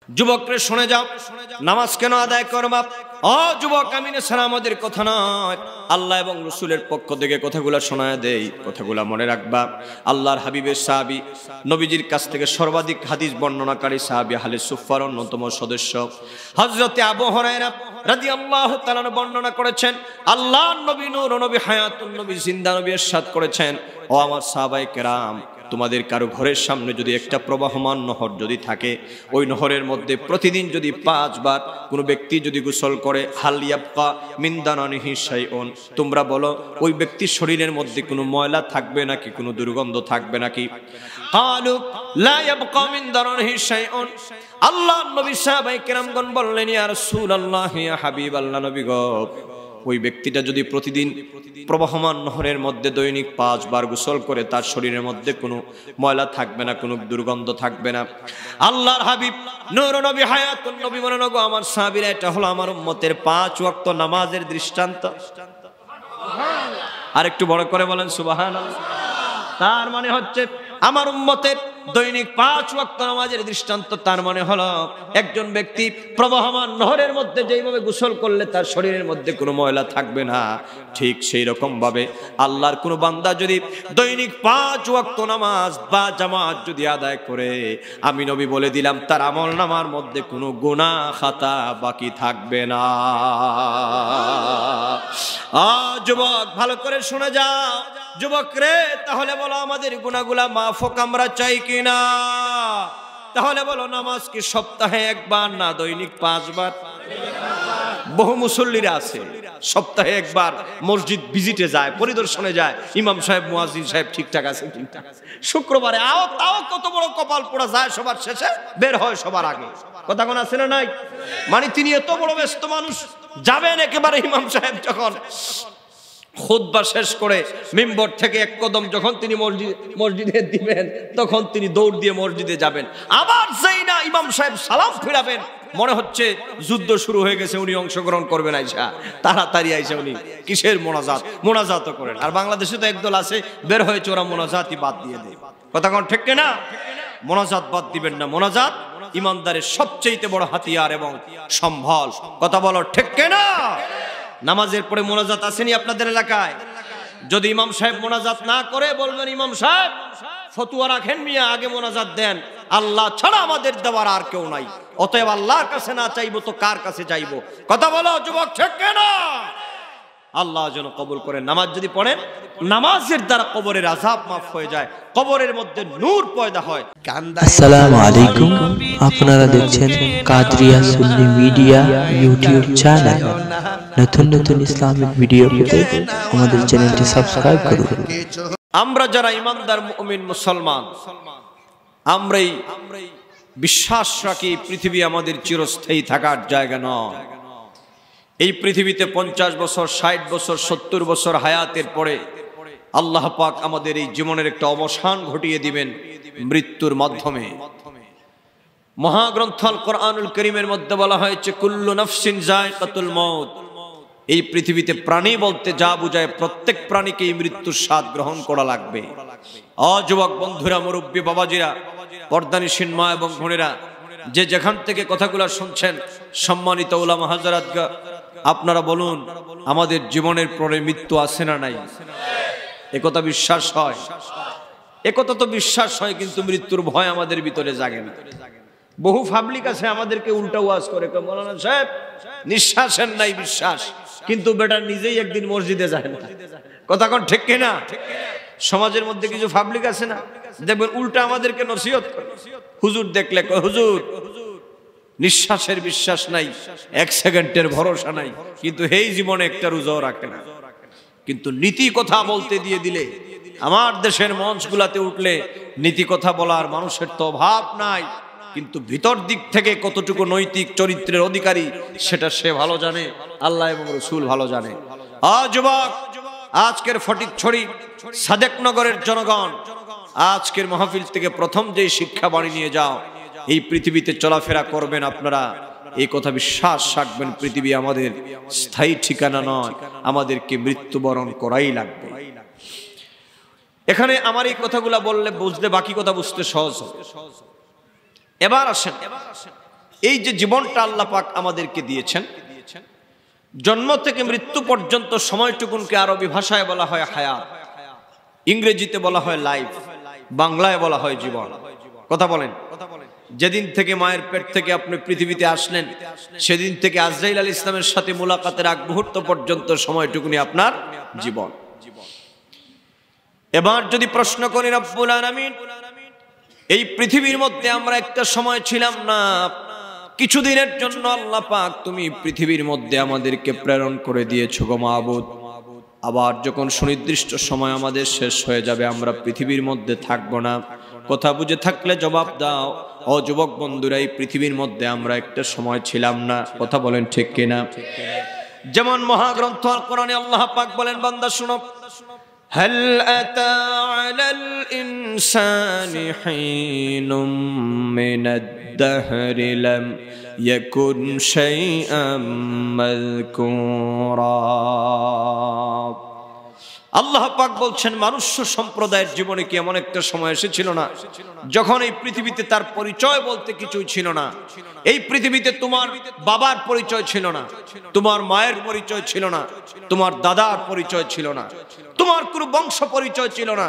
যুবকরে শুনে যাও, নামাজ কেন আদায় করবা? ও যুবক, আমি আমাদের কথা নয়, আল্লাহ এবং রসুলের পক্ষ থেকে কথাগুলা শোনায় দেই, কথাগুলা মনে রাখবা। আল্লাহর হাবিবের সাহাবী, নবীজির কাছ থেকে সর্বাধিক হাদিস বর্ণনাকারী সাহাবী আহলে সুফফার অন্যতম সদস্য হযরতে আবু হুরায়রা রাদিয়াল্লাহু তাআলা বর্ণনা করেছেন, আল্লাহর নবী নূর নবী হায়াতুন নবী জিন্দা নবী ইরশাদ করেছেন, ও আমার সাহাবায়ে কেরাম, তোমাদের কারো ঘরের সামনে যদি একটা প্রবাহমান নহর যদি থাকে, ওই নহরের মধ্যে প্রতিদিন যদি 5 বার কোনো ব্যক্তি যদি গোসল করে, হাল ইয়াবকা মিন দানানিহি শাইউন, তোমরা বলো ওই ব্যক্তির শরীরের মধ্যে কোনো ময়লা থাকবে নাকি, কোনো দুর্গন্ধ থাকবে নাকি? ক্বালু লা ইয়াবকা মিন দানানিহি শাইউন। আল্লাহর নবী সাহাবায়ে কেরামগণ বললেন, ইয়া রাসূলুল্লাহ, ইয়া হাবিবাল্লাহ, নবী গো, ওই ব্যক্তিটা যদি প্রতিদিন প্রবাহমান নহরের মধ্যে দৈনিক 5 বার গোসল করে, তার শরীরের মধ্যে কোনো ময়লা থাকবে না, কোনো দুর্গন্ধ থাকবে না। আল্লাহর হাবিব নূর নবী হায়াতুন নবী বলেন, গো আমার সাহাবীরা, এটা হলো আমার উম্মতের 5 ওয়াক্ত নামাজের দৃষ্টান্ত। আর একটু বড় করে বলেন সুবহানাল্লাহ। তার মানে হচ্ছে আমার উম্মতের দৈনিক 5 ওয়াক্ত নামাজের দৃষ্টান্ত। তার মানে হলো একজন ব্যক্তি প্রবাহমান নহরের মধ্যে যেইভাবে গোসল করলে তার শরীরের মধ্যে কোনো ময়লা থাকবে না, ঠিক সেই রকম ভাবে আল্লাহর কোনো বান্দা যদি দৈনিক 5 ওয়াক্ত নামাজ বা জামাত যদি আদায় করে, আমি নবী বলে দিলাম তার আমল নামার মধ্যে কোনো গুনাহ খাতা বাকি থাকবে না। যুবক, ভালো করে শুনে যাও যুবক রে, তাহলে বলো আমাদের গুনাহগুলা মাফ হোক আমরা চাই কিনা? তাহলে বলো নামাজ কি সপ্তাহে একবার না দৈনিক 5 বার? বহু মুসল্লিরা আছে সপ্তাহে একবার মসজিদ ভিজিটে যায়, পরিদর্শনে যায়, ইমাম সাহেব মুয়াজ্জিন সাহেব ঠিকঠাক আছে, ঠিকঠাক আছে, শুক্রবারে তাও কত বড় কপাল পোড়া যায়, সবার শেষে বের হয় সবার আগে। কথা কোন আছে না নাই? মানে তিনি এত বড় ব্যস্ত মানুষ, যাবেন একেবারে ইমাম সাহেব যখন খুতবা শেষ করে মিম্বর থেকে এক কদম যখন তিনি মসজিদে দিবেন, তখন তিনি দৌড় দিয়ে মসজিদে যাবেন। আবার যেই না ইমাম সাহেব সালাম ফিরাবেন, মনে হচ্ছে যুদ্ধ শুরু হয়ে গেছে, উনি অংশগ্রহণ করবেন, আইসা তাড়াতাড়ি আইসা উনি কিসের মোনাজাত করেন। আর বাংলাদেশে তো একদল আছে বের হয়েছে, ওরা মোনাজাতই বাদ দিয়ে দেয়। কথা কোন ঠিক না? মোনাজাত বাদ দিবেন না, মোনাজাত ইমানদারের সবচেয়ে বড় হাতিয়ার এবং সম্বল। কথা বলো ঠিক না? নামাজের পরে মোনাজাত আসেনি আপনাদের এলাকায়? যদি ইমাম সাহেব মোনাজাত না করে, বলবেন ইমাম সাহেব ফতোয়া রাখেন মিয়া, আগে মোনাজাত দেন, আল্লাহ ছাড়া আমাদের দেওয়ার আর কেউ নাই, অতএব আল্লাহর কাছে না চাইবো তো কার কাছে চাইবো? কথা বলো যুবক ঠিক না? আল্লাহ যেন কবুল করেন। নামাজ যদি পড়েন, নামাজের দ্বারা কবরের আযাব মাফ হয়ে যায়, কবরের মধ্যে নূর পয়দা হয়। আসসালামু আলাইকুম, আপনারা দেখছেন কাদরিয়া সুন্নি মিডিয়া ইউটিউব চ্যানেল। নতুন নতুন ইসলামিক ভিডিও পেতে আমাদের চ্যানেলটি সাবস্ক্রাইব করুন। আমরা যারা ইমানদার মুমিন মুসলমান, আমরাই বিশ্বাস রাখি পৃথিবী আমাদের চিরস্থায়ী থাকার জায়গা নয়। এই পৃথিবীতে 50 বছর, 60 বছর, 70 বছর হায়াতের পরে আল্লাহ পাক আমাদের এই জীবনের একটা অবসান ঘটিয়ে দিবেন মৃত্যুর মাধ্যমে। মহাগ্রন্থ আল কোরআনুল কারীমের মধ্যে বলা হয়েছে, কুল্লু নাফসিন যায়কাতুল মউত। এই পৃথিবীতে প্রাণী বলতে যা বোঝায়, প্রত্যেক প্রাণীকেই মৃত্যুর স্বাদ গ্রহণ করা লাগবে। যুবক বন্ধুরা, মুরব্বী বাবাজিরা, পর্দানিসীন মা এবং বোনেরা, যে যেখান থেকে কথাগুলো শুনছেন, সম্মানিত উলামা হাজরাতগা, আপনারা বলুন, আমাদের জীবনের পরে মৃত্যু আছে না নাই? একথা বিশ্বাস হয়? একথা তো বিশ্বাস হয়, কিন্তু মৃত্যুর ভয় আমাদের ভিতরে জাগে না। বহু পাবলিক আছে আমাদেরকে উল্টা ওয়াজ করে, মৌলানা সাহেব নিঃশ্বাসের নাই বিশ্বাস, কিন্তু বেটা নিজেই একদিন মসজিদে যায় না। কথা কোন ঠিক কিনা? সমাজের মধ্যে কিছু পাবলিক আছে না, দেখবেন উল্টা আমাদেরকে নসিহত করে। হুজুর দেখলে কয়, হুজুর নিঃশ্বাসের বিশ্বাস নাই, 1 সেকেন্ডের ভরসা নাই, কিন্তু এই জীবনে একটা রোজাও রাখে না। কিন্তু নীতি কথা বলতে দিয়ে দিলে, আমার দেশের মঞ্চগুলাতে উঠলে নীতি কথা বলার মানুষের তো অভাব নাই, কিন্তু ভিতর দিক থেকে কতটুকু নৈতিক চরিত্রের অধিকারী সেটা সে ভালো জানে, আল্লাহ এবং রাসূল ভালো জানে। যুবক, আজকের ফটিকছড়ি সাদেকনগরের জনগণ, আজকের মাহফিল থেকে প্রথম যে শিক্ষা বাণী নিয়ে যাও, এই পৃথিবীতে চলাফেরা করবেন আপনারা, এই কথা বিশ্বাস রাখবেন, পৃথিবী আমাদের স্থায়ী ঠিকানা নয়, আমাদেরকে মৃত্যুবরণ করাই লাগবে। এখানে আমার এই কথাগুলা বললে বুঝলে বাকি কথা বুঝতে সহজ হবে। এবার আসেন, এই যে জীবনটা আল্লাহ পাক আমাদেরকে দিয়েছেন, জন্ম থেকে মৃত্যু পর্যন্ত সময়টুকুনকে আরবি ভাষায় বলা হয় হায়াত, ইংরেজিতে বলা হয় লাইফ, বাংলায় বলা হয় জীবন। কথা বলেন। যেদিন থেকে মায়ের পেট থেকে আপনি পৃথিবীতে আসলেন, সেদিন থেকে আজরাইল আলাইহিস সালামের সাথে মুলাকাতের আগ মুহূর্ত পর্যন্ত সময়টুকুনি আপনার জীবন। এবার যদি প্রশ্ন করি রব্বুল আলামিন, এই পৃথিবীর মধ্যে আমরা একটা সময় ছিলাম না, কিছুদিনের জন্য আল্লাহ পাক তুমি পৃথিবীর মধ্যে আমাদেরকে প্রেরণ করে দিয়েছো গো মাবুদ। আবার যখন সুনির্দিষ্ট সময় আমাদের শেষ হয়ে যাবে, আমরা পৃথিবীর মধ্যে থাকবো না। কথা বুঝে থাকলে জবাব দাও। ও যুবক বন্ধুরা, এই পৃথিবীর মধ্যে আমরা একটা সময় ছিলাম না। কথা বলেন ঠিক কিনা? যেমন মহাগ্রন্থ আল কোরআনে আল্লাহ পাক বলেন, বান্দা শুনো, হাল আতা আলাল ইনসানি হিনুম মিনাদ দাহরি লাম ইয়াকুন শাইআম মাযকুরা। আল্লাহ পাক বলছেন, মানুষ সম্প্রদায়ের জীবনে কি এমন একটা সময় এসেছিল না যখন এই পৃথিবীতে তার পরিচয় বলতে কিছুই ছিল না? এই পৃথিবীতে তোমার বাবার পরিচয় ছিল না, তোমার মায়ের পরিচয় ছিল না, তোমার দাদার পরিচয় ছিল না, তোমার কোনো বংশ পরিচয় ছিল না।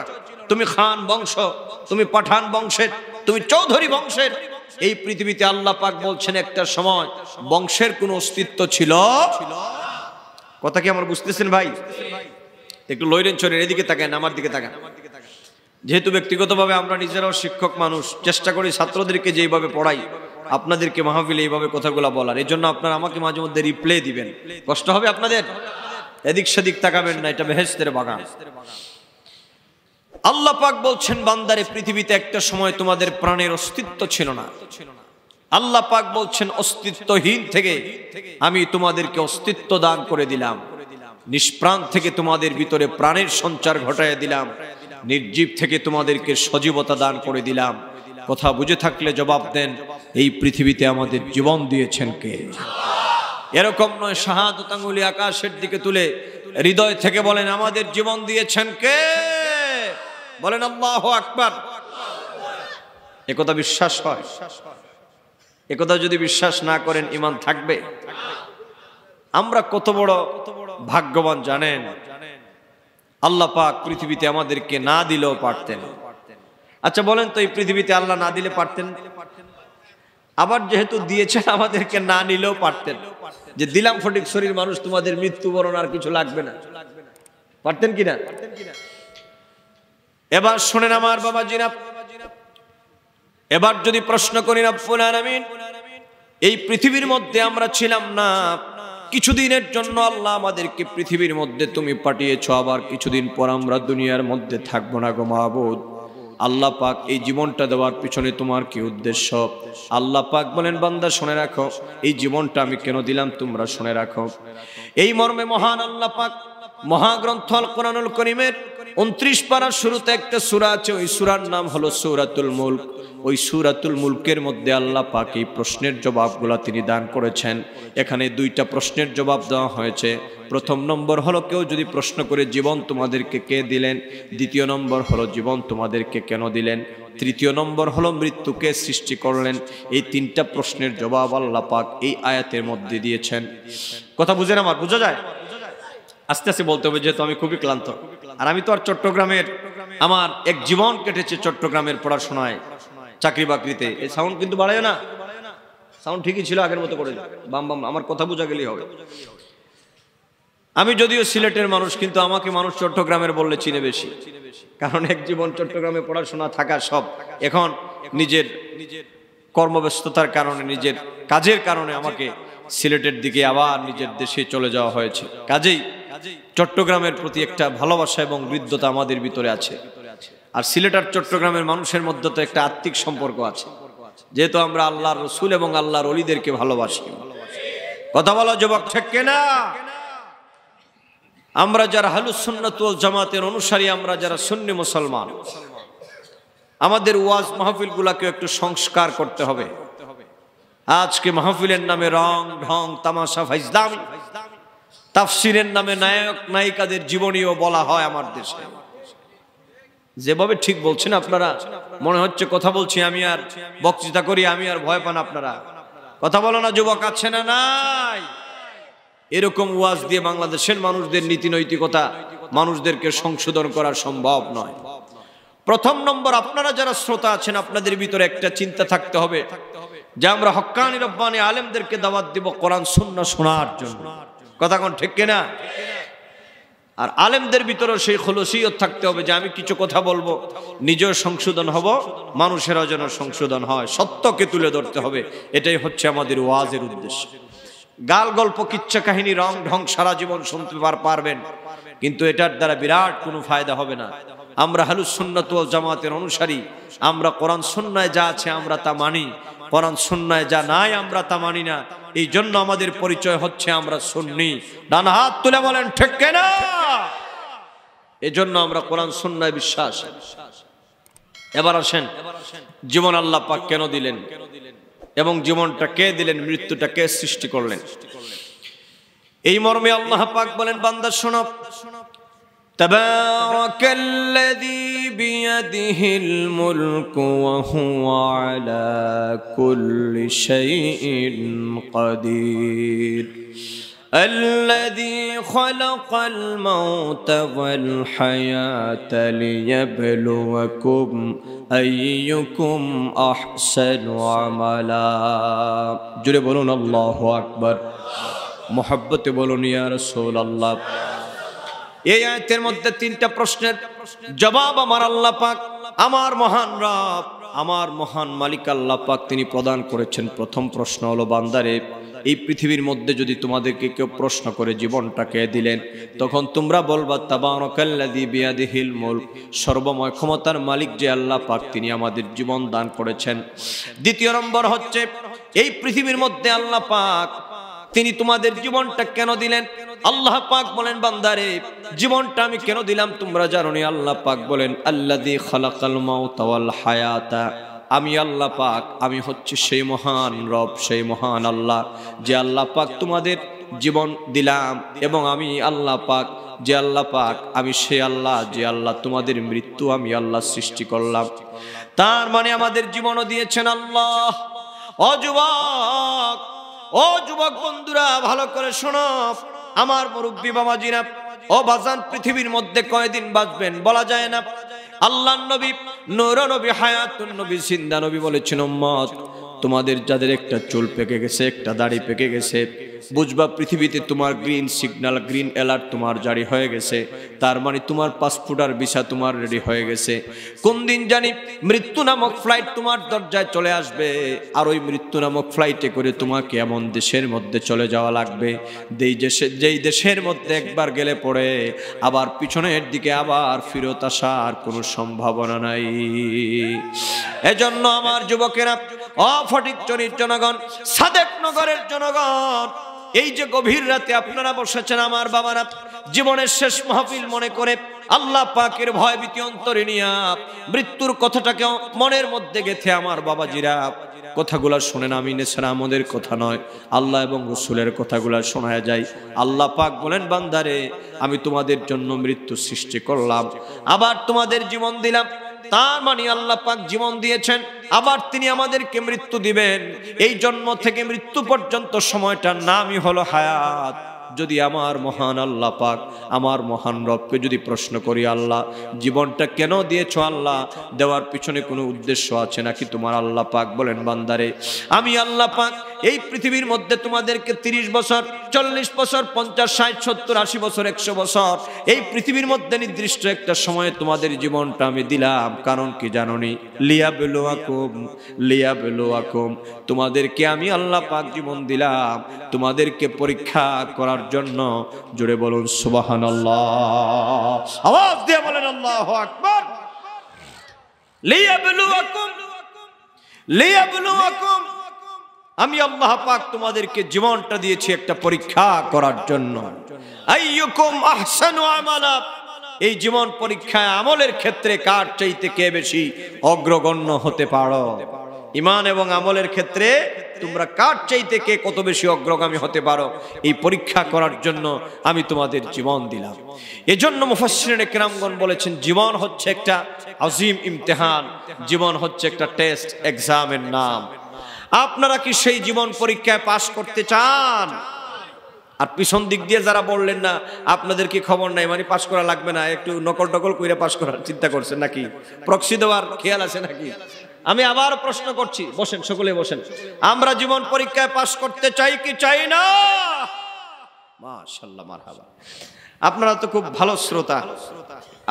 তুমি খান বংশ, তুমি পাঠান বংশের, তুমি চৌধুরী বংশের। এই পৃথিবীতে আল্লাহ পাক বলছেন একটা সময় বংশের কোনো অস্তিত্ব ছিল। কথা কি আমার বুঝতেছেন ভাই? একটু লইরেন চলেন, এদিকে তাকান, আমার দিকে তাকান। যেহেতু ব্যক্তিগতভাবে আমরা নিজেরাও শিক্ষক মানুষ, চেষ্টা করি ছাত্রদেরকে যেভাবে পড়াই আপনাদেরকে মাহফিলে এইভাবে কথাগুলো বলার। এই জন্য আপনারা আমাকে মাঝে মধ্যে রিপ্লে দিবেন, কষ্ট হবে আপনাদের। এদিক সেদিক তাকাবেন না, এটা বেহেশতের বাগান। আল্লাহ পাক বলছেন, বান্দারে পৃথিবীতে একটা সময় তোমাদের প্রাণের অস্তিত্ব ছিল না। আল্লাহ পাক বলছেন, অস্তিত্বহীন থেকে আমি তোমাদেরকে অস্তিত্ব দান করে দিলাম, নিষ্প্রাণ থেকে তোমাদের ভিতরে প্রাণের সঞ্চার ঘটাইয়া দিলাম, নির্জীব থেকে তোমাদেরকে সজীবতা দান করে দিলাম। কথা বুঝে থাকলে জবাব দেন, এই পৃথিবীতে আমাদের জীবন দিয়েছেন কে? এরকম নয় শাহাদাত আঙ্গুলি আকাশের দিকে তুলে হৃদয় থেকে বলেন, আমাদের জীবন দিয়েছেন কে? বলেন আল্লাহু আকবার। একথা বিশ্বাস হয়? একথা যদি বিশ্বাস না করেন, ঈমান থাকবে? আমরা কত বড় ভাগ্যবান জানেন? আল্লাহ পাক পৃথিবীতে আমাদেরকে না দিলেও পারতেন। আচ্ছা বলেন তো, এই পৃথিবীতে আল্লাহ না দিলে পারতেন? আবার যেহেতু দিয়েছেন, আমাদেরকে না নিলেও পারতেন, যে দিলাম ফটিকছড়ির মানুষ, তোমাদের মৃত্যুবরণ আর কিছু লাগবে না। পারতেন কিনা? এবার শোনেন আমার বাবাজিরা, এবার যদি প্রশ্ন করি রব্বুল আলামিন, এই পৃথিবীর মধ্যে আমরা ছিলাম না, কিছুদিনের জন্য আল্লাহ আমাদেরকে পৃথিবীর মধ্যে তুমি পাঠিয়েছো, আবার কিছুদিন পর আমরা দুনিয়ার মধ্যে থাকবো না গো মাবুদ। আল্লাহ পাক এই জীবনটা দেওয়ার পিছনে তোমার কি উদ্দেশ্য? আল্লাহ পাক বলেন, বান্দা শুনে রাখো, এই জীবনটা আমি কেন দিলাম তোমরা শুনে রাখো। এই মর্মে মহান আল্লাহ পাক মহাগ্রন্থ আল কোরআনুল কারীমের 29 পারার শুরুতে একটা সূরা আছে, ওই সূরার নাম হলো সূরাতুল মুলক। ওই সূরাতুল মুলকের মধ্যে আল্লাহ পাক এই প্রশ্নের জবাবগুলো তিনি দান করেছেন। এখানে দুইটা প্রশ্নের জবাব দেওয়া হয়েছে। প্রথম নম্বর হলো, কেউ যদি প্রশ্ন করে জীবন তোমাদেরকে কে দিলেন? দ্বিতীয় নম্বর হলো, জীবন তোমাদেরকে কেন দিলেন? তৃতীয় নম্বর হলো, মৃত্যুকে সৃষ্টি করলেন। এই তিনটা প্রশ্নের জবাব আল্লাহ পাক এই আয়াতের মধ্যে দিয়েছেন। কথা বুঝেন আমার? বোঝা যায়? আস্তে আস্তে বলতে হবে, যেহেতু আমি খুবই ক্লান্ত। আর আমি তো আর চট্টগ্রামের, আমার এক জীবন কেটেছে চট্টগ্রামের পড়াশোনায়, চাকরি বাকরিতে। এই সাউন্ড কিন্তু বাড়ায় না, সাউন্ড ঠিকই ছিল আগের মতো করে, বাম বাম, আমার কথা বোঝা গেলেই হবে। আমি যদিও সিলেটের মানুষ, কিন্তু আমাকে মানুষ চট্টগ্রামের বললে চিনে বেশি, কারণ এক জীবন চট্টগ্রামে পড়াশোনা থাকা সব এখন নিজের কর্মব্যস্ততার কারণে, নিজের কাজের কারণে আমাকে সিলেটের দিকে আবার নিজের দেশে চলে যাওয়া হয়েছে। কাজেই চট্টগ্রামের প্রতি একটা ভালোবাসা এবং হৃদ্যতা আমাদের ভিতরে আছে। আর সিলেট আর চট্টগ্রামের মানুষের মধ্যে তো একটা আত্মিক সম্পর্ক আছে, যেহেতু আমরা আল্লাহর রাসূল এবং আল্লাহর ওলিদেরকে ভালোবাসি। কথা বলা যুবক, ঠিক কিনা? আমরা যারা আহলুস সুন্নাত ওয়াল জামাতের অনুসারী, আমরা যারা সুন্নি মুসলমান, আমাদের ওয়াজ মাহফিলগুলোকে একটু সংস্কার করতে হবে। আজকে মাহফিলের নামে রং ঢং তামাশা ফাইজলামি, তাফসিরের নামে নায়ক নায়িকাদের জীবনীও বলা হয় আমার দেশে। যেভাবে ঠিক বলছেন আপনারা, মনে হচ্ছে কথা বলছি আমি আর বক্তৃতা করি, আমি আর ভয় পান আপনারা। কথা বলো না যুবক, আছে না নাই? এরকম ওয়াজ দিয়ে বাংলাদেশের মানুষদের নীতি নৈতিকতা মানুষদেরকে সংশোধন করা সম্ভব নয়। প্রথম নম্বর, আপনারা যারা শ্রোতা আছেন আপনাদের ভিতরে একটা চিন্তা থাকতে হবে যে আমরা হক্কানি রব্বানি আলেমদেরকে দাওয়াত দিব কোরআন সুন্নাহ শোনার জন্য। কথা কোন ঠিক কিনা? আর আলেমদের ভিতরেও সেই খুলুসিয়ত থাকতে হবে যে আমি কিছু কথা বলবো, নিজেও সংশোধন হব, মানুষেরও যেন সংশোধন হয়, সত্যকে তুলে ধরতে হবে। এটাই হচ্ছে আমাদের ওয়াজের উদ্দেশ্য। গাল গল্প কিচ্ছা কাহিনী রং ঢং সারা জীবন শুনতে পারবেন, কিন্তু এটার দ্বারা বিরাট কোনো ফায়দা হবে না। আমরা আহলুস সুন্নাত ওয়াল জামাতের অনুসারী, আমরা কোরআন সুন্নায় যা আছে আমরা তা মানি, কোরআন সুন্নায় যা নাই আমরা তা মানি না। এই জন্য আমাদের পরিচয় হচ্ছে আমরা সুন্নি। ডান হাত তুলে বলেন ঠিক কিনা? এই জন্য আমরা কোরআন সুন্নায় বিশ্বাস। এবার আসেন, জীবন আল্লাহ পাক কেন দিলেন এবং জীবনটা কে দিলেন, মৃত্যুটা কে সৃষ্টি করলেন? এই মর্মে আল্লাহ পাক বলেন, বান্দা শোনো, তাবারাকাল্লাযী বিয়াদিহিল মুলকু ওয়া হুয়া আলা কুল্লি শাইইন কাদির الذي خلق الموت والحياة ليبلوكم أيكم أحسن عملا। জোরে বলুন আল্লাহু আকবার, মুহাব্বতে বলুন ইয়া রাসূলুল্লাহ। এই আয়াতের মধ্যে তিনটা প্রশ্নের জবাব আমার আল্লাহ পাক, আমার মহান রব, আমার মহান মালিক আল্লাহ পাক তিনি প্রদান করেছেন। প্রথম প্রশ্ন হলো, বান্দারে এই পৃথিবীর মধ্যে যদি তোমাদেরকে কেউ প্রশ্ন করে জীবনটা কে দিলেন, তখন তোমরা বলবা তাবারাকাল্লাযী বিয়াদিহিল মুলক, সর্বময় ক্ষমতার মালিক যে আল্লাহ পাক তিনি আমাদের জীবন দান করেছেন। দ্বিতীয় নম্বর হচ্ছে, এই পৃথিবীর মধ্যে আল্লাহ পাক তিনি তোমাদের জীবনটা কেন দিলেন? আল্লাহ পাক বলেন, বান্দারে জীবনটা আমি কেন দিলাম তোমরা জানো নি? আল্লাহ পাক বলেন, আল্লাযী খালাকাল মাউতা ওয়াল হায়াতা, আমি আল্লাহ পাক, আমি হচ্ছে সেই মহান রব, সেই মহান আল্লাহ যে আল্লাহ পাক তোমাদের জীবন দিলাম, এবং আমি আল্লাহ পাক যে আল্লাহ পাক, আমি সেই আল্লাহ যে আল্লাহ তোমাদের মৃত্যু আমি আল্লাহ সৃষ্টি করলাম। তার মানে আমাদের জীবনও দিয়েছেন আল্লাহ। ও যুবক, ও যুবক বন্ধুরা ভালো করে শোনো, আমার মুরব্বী বাবাজিরা, ও বাজান, পৃথিবীর মধ্যে কয়দিন বাঁচবেন বলা যায় না। আল্লাহর নবী, নূর নবী, হায়াতুন নবী, জিন্দা নবী বলেছেন, উম্মত তোমাদের যাদের একটা চুল পেকে গেছে, একটা দাড়ি পেকে গেছে, বুঝবা পৃথিবীতে তোমার গ্রিন সিগন্যাল, গ্রিন অ্যালার্ট তোমার জারি হয়ে গেছে। তার মানে তোমার পাসপোর্ট আর ভিসা তোমার রেডি হয়ে গেছে। কোন দিন জানি মৃত্যু নামক ফ্লাইট তোমার দরজায় চলে আসবে, আর ওই মৃত্যু নামক ফ্লাইটে করে তোমাকে এমন দেশের মধ্যে চলে যাওয়া লাগবে যেই দেশের মধ্যে একবার গেলে পড়ে আবার পিছনের দিকে আবার ফিরত আসার কোনো সম্ভাবনা নাই। এজন্য আমার যুবকেরা, ফটিকছড়ির জনগণ, সাদেক নগরের জনগণ, এই যে গভীর রাতে আপনারা বসেছেন আমার বাবারা, জীবনের শেষ মাহফিল মনে করে আল্লাহ পাকের ভয় ভীতি অন্তরে নিয়ে মৃত্যুর কথাটাকে মনের মধ্যে গেথে আমার বাবাজিরা কথাগুলা শোনেন। আমি নেছাড়া আমাদের কথা নয়, আল্লাহ এবং রসুলের কথাগুলা শোনা যায়। আল্লাহ পাক বলেন, বান্দারে আমি তোমাদের জন্য মৃত্যু সৃষ্টি করলাম, আবার তোমাদের জীবন দিলাম। তার মানে আল্লাহ পাক জীবন দিয়েছেন, আবার তিনি আমাদেরকে মৃত্যু দিবেন। এই জন্ম থেকে মৃত্যু পর্যন্ত সময়টার নামই হলো হায়াত। যদি আমার মহান আল্লাহ পাক, আমার মহান রবকে যদি প্রশ্ন করি, আল্লাহ জীবনটা কেন দিয়েছো? আল্লাহ দেওয়ার পিছনে কোনো উদ্দেশ্য আছে নাকি? তোমার আল্লাহ পাক বলেন, বান্দারে আমি আল্লাহ পাক এই পৃথিবীর মধ্যে তোমাদেরকে 30 বছর, 40 বছর, 50, 60, 70, 80 বছর, 100 বছর এই পৃথিবীর মধ্যে নির্দিষ্ট একটা সময়ে তোমাদের জীবনটা আমি দিলাম। কারণ কি জানোনি? লিয়াবলুয়াকুম, লিয়াবলুয়াকুম, তোমাদেরকে আমি আল্লাহ পাক জীবন দিলাম তোমাদেরকে পরীক্ষা করার জন্য। জোরে বলুন সুবহানাল্লাহ, আওয়াজ দিয়ে বলেন আল্লাহু আকবার। লিয়াবলুয়াকুম, লিয়াবলুয়াকুম, আমি আল্লাহ পাক তোমাদেরকে জীবনটা দিয়েছি একটা পরীক্ষা করার জন্য। আইয়ুকুম আহসানু আমালা, এই জীবন পরীক্ষায় আমলের ক্ষেত্রে কার চাইতে কে বেশি অগ্রগণ্য হতে পারো। ঈমান এবং আমলের ক্ষেত্রে তোমরা কার চাইতে কে কত বেশি অগ্রগামী হতে পারো, এই পরীক্ষা করার জন্য আমি তোমাদের জীবন দিলাম। এজন্য মুফাসসিরিনে কেরামগণ বলেছেন, জীবন হচ্ছে একটা আযীম ইমতিহান, জীবন হচ্ছে একটা টেস্ট, এক্সামের নাম। আপনারা কি সেই জীবন পরীক্ষায় পাশ করতে চান? আর পিছন দিক দিয়ে যারা বললেন না আপনাদের কি খবর নাই, মানে পাশ করা লাগবে না, একটু নকল টকল কইরা পাশ করার চিন্তা করছেন নাকি? প্রক্সি দেওয়ার খেয়াল আছে নাকি? আমি আবার প্রশ্ন করছি, বসেন সকলে বসেন। আমরা জীবন পরীক্ষায় পাশ করতে চাই কি চাই না? মাশাআল্লাহ, মারহাবা। আপনারা তো খুব ভালো শ্রোতা,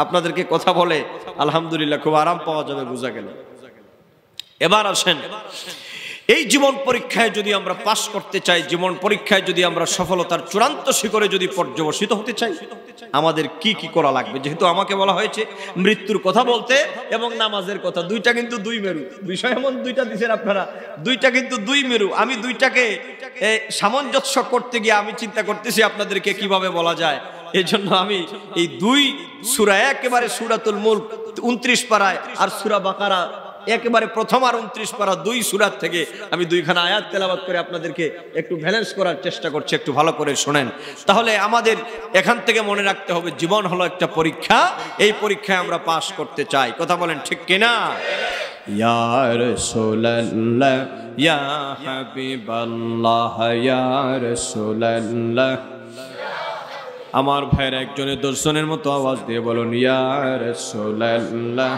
আপনাদেরকে কথা বলে আলহামদুলিল্লাহ খুব আরাম পাওয়া যাবে, বোঝা গেল। এবার আসেন, এই জীবন পরীক্ষায় যদি আমরা পাশ করতে চাই, জীবন পরীক্ষায় যদি আমরা সফলতার চূড়ান্ত শিখরে যদি পর্যবসিত হতে চাই, আমাদের কি কি করা লাগবে? যেহেতু আমাকে বলা হয়েছে মৃত্যুর কথা বলতে এবং নামাজের কথা, দুইটা কিন্তু দুই মেরু বিষয়, এমন দুইটা দিচ্ছেন আপনারা, দুইটা কিন্তু দুই মেরু। আমি দুইটাকে সামঞ্জস্য করতে গিয়ে আমি চিন্তা করতেছি আপনাদেরকে কিভাবে বলা যায়। এই জন্য আমি এই দুই সূরা, একেবারে সূরাতুল মুলক 29 পারায় আর সূরা বাকারা একেবারে প্রথম আর 29 পারা, দুই সূরা থেকে আমি দুইখানা আয়াত তেলাওয়াত করে আপনাদেরকে একটু ব্যালেন্স করার চেষ্টা করছি, একটু ভালো করে শুনেন। তাহলে আমাদের এখান থেকে মনে রাখতে হবে জীবন হলো একটা পরীক্ষা, এই পরীক্ষায় আমরা পাশ করতে চাই। কথা বলেন ঠিক কিনা? ইয়া রাসূলুল্লাহ ইয়া হাবিবাল্লাহ ইয়া রাসূলুল্লাহ। আমার ভাইয়ের একজনের দর্শনের মতো আওয়াজ দিয়ে বলুন ইয়া রাসূলুল্লাহ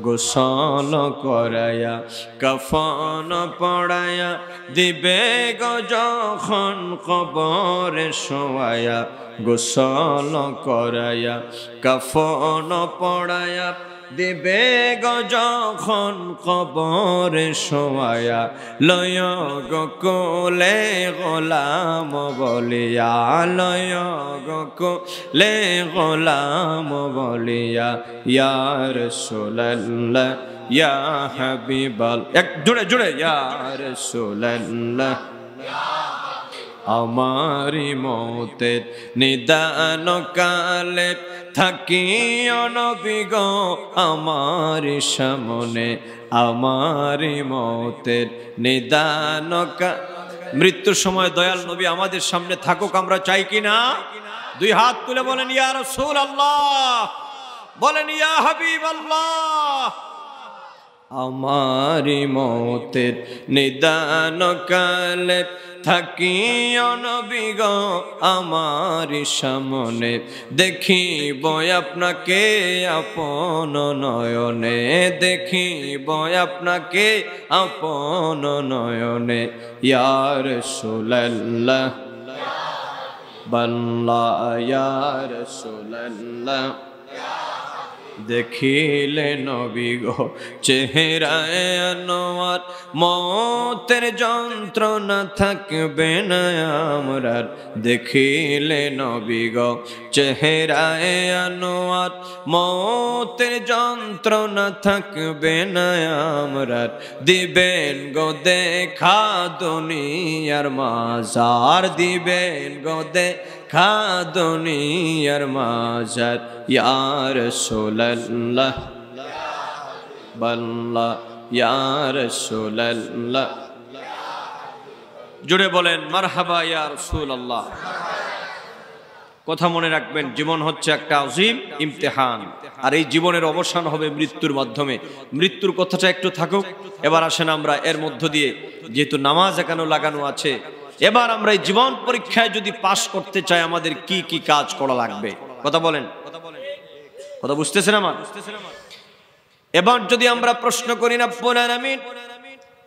গোসল করায়া কফন পড়ায়া দিবে গো যখন কবরে শোয়ায়া, গোসল করায়া কফন পড়ায়া দিবে গো যখন কবরে শোয়ায়া, লয় গো কোলে গোলাম বলিয়া, লয় গো কোলে গোলাম বলিয়া, ইয়া রাসূলুল্লাহ ইয়া হাবিবাল্লাহ। এক জুড়ে জুড়ে ইয়া রাসূলুল্লাহ। আমারি মৌতের নিদান কালে থাকিও নবী গো আমার সামনে, আমারি মৌতের নিদান মৃত্যুর সময় দয়াল নবী আমাদের সামনে থাকুক, আমরা চাই কি না? দুই হাত তুলে বলেন ইয়া রাসূলুল্লাহ, বলেন ইয়া হাবিবাল্লাহ। আমারি মৌতের নিদান কালে থাকিও নবী গো আমার সামনে, দেখিব আপনাকে আপন নয়নে, দেখিব আপনাকে আপন নয়নে, ইয়া রাসূলুল্লাহ বাল্লাহ ইয়া রাসূলুল্লাহ। দেখিলে নবী গো চেহারায় আনোয়ার, মৌতের যন্ত্রণা থাকবে না আমরার, দেখিলে নবী গো চেহারায় আনোয়ার, মৌতের যন্ত্রণা থাকবে না আমরার, দিবেন গো দেখা দুনিয়ার মাজার, দিবেন গো দেখা দুনিয়ার মাজার, ইয়া রাসূলুল্লাহ বাল্লাহ ইয়া রাসূলুল্লাহ। জুড়ে বলেন মারহাবা ইয়া রাসূলুল্লাহ। কথা মনে রাখবেন, জীবন হচ্ছে একটা আযীম ইমতিহান, আর এই জীবনের অবসান হবে মৃত্যুর মাধ্যমে। মৃত্যুর কথাটা একটু থাকুক, এবার আসেন আমরা এর মধ্য দিয়ে, যেহেতু নামাজ এখানে লাগানো আছে, এবার আমরা এই জীবন পরীক্ষায় যদি পাশ করতে চাই আমাদের কি কি কাজ করা লাগবে? কথা বলেন, কথা বুঝতেছেন আমার? এবার যদি আমরা প্রশ্ন করি, রব্বুল আলামিন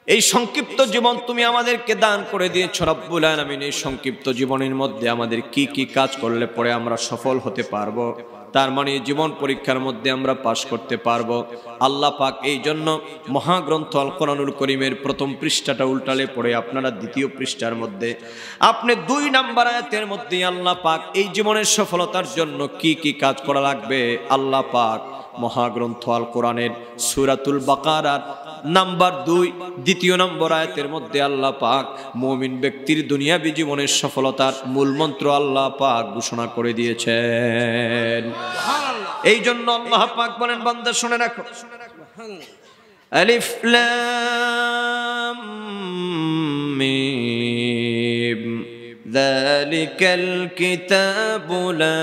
এই সংক্ষিপ্ত জীবন তুমি আমাদেরকে দান করে দিয়েছ, রব্বুল আলামিন এই সংক্ষিপ্ত জীবনের মধ্যে আমাদের কি কি কাজ করলে পরে আমরা সফল হতে পারবো, তার মানে জীবন পরীক্ষার মধ্যে আমরা পাশ করতে পারবো। আল্লাহ পাক এই জন্য মহাগ্রন্থ আল কোরআনুল করিমের প্রথম পৃষ্ঠাটা উল্টালে পড়ে আপনারা দ্বিতীয় পৃষ্ঠার মধ্যে আপনি 2 নম্বর আয়াতের মধ্যে আল্লাহ পাক এই জীবনের সফলতার জন্য কি কি কাজ করা লাগবে আল্লাহ পাক মহাগ্রন্থ আল কোরআনের সূরাতুল বাকারার নাম্বার 2 দ্বিতীয় নম্বর আয়াতের মধ্যে আল্লাহ পাক মুমিন ব্যক্তির দুনিয়াবী জীবনের সফলতার মূল মন্ত্র আল্লাহ পাক ঘোষণা করে দিয়েছেন। এই জন্য আল্লাহ পাক বলেন, বান্দা শুনে রাখো, আলিফ লাম মিম যালিকাল কিতাবু লা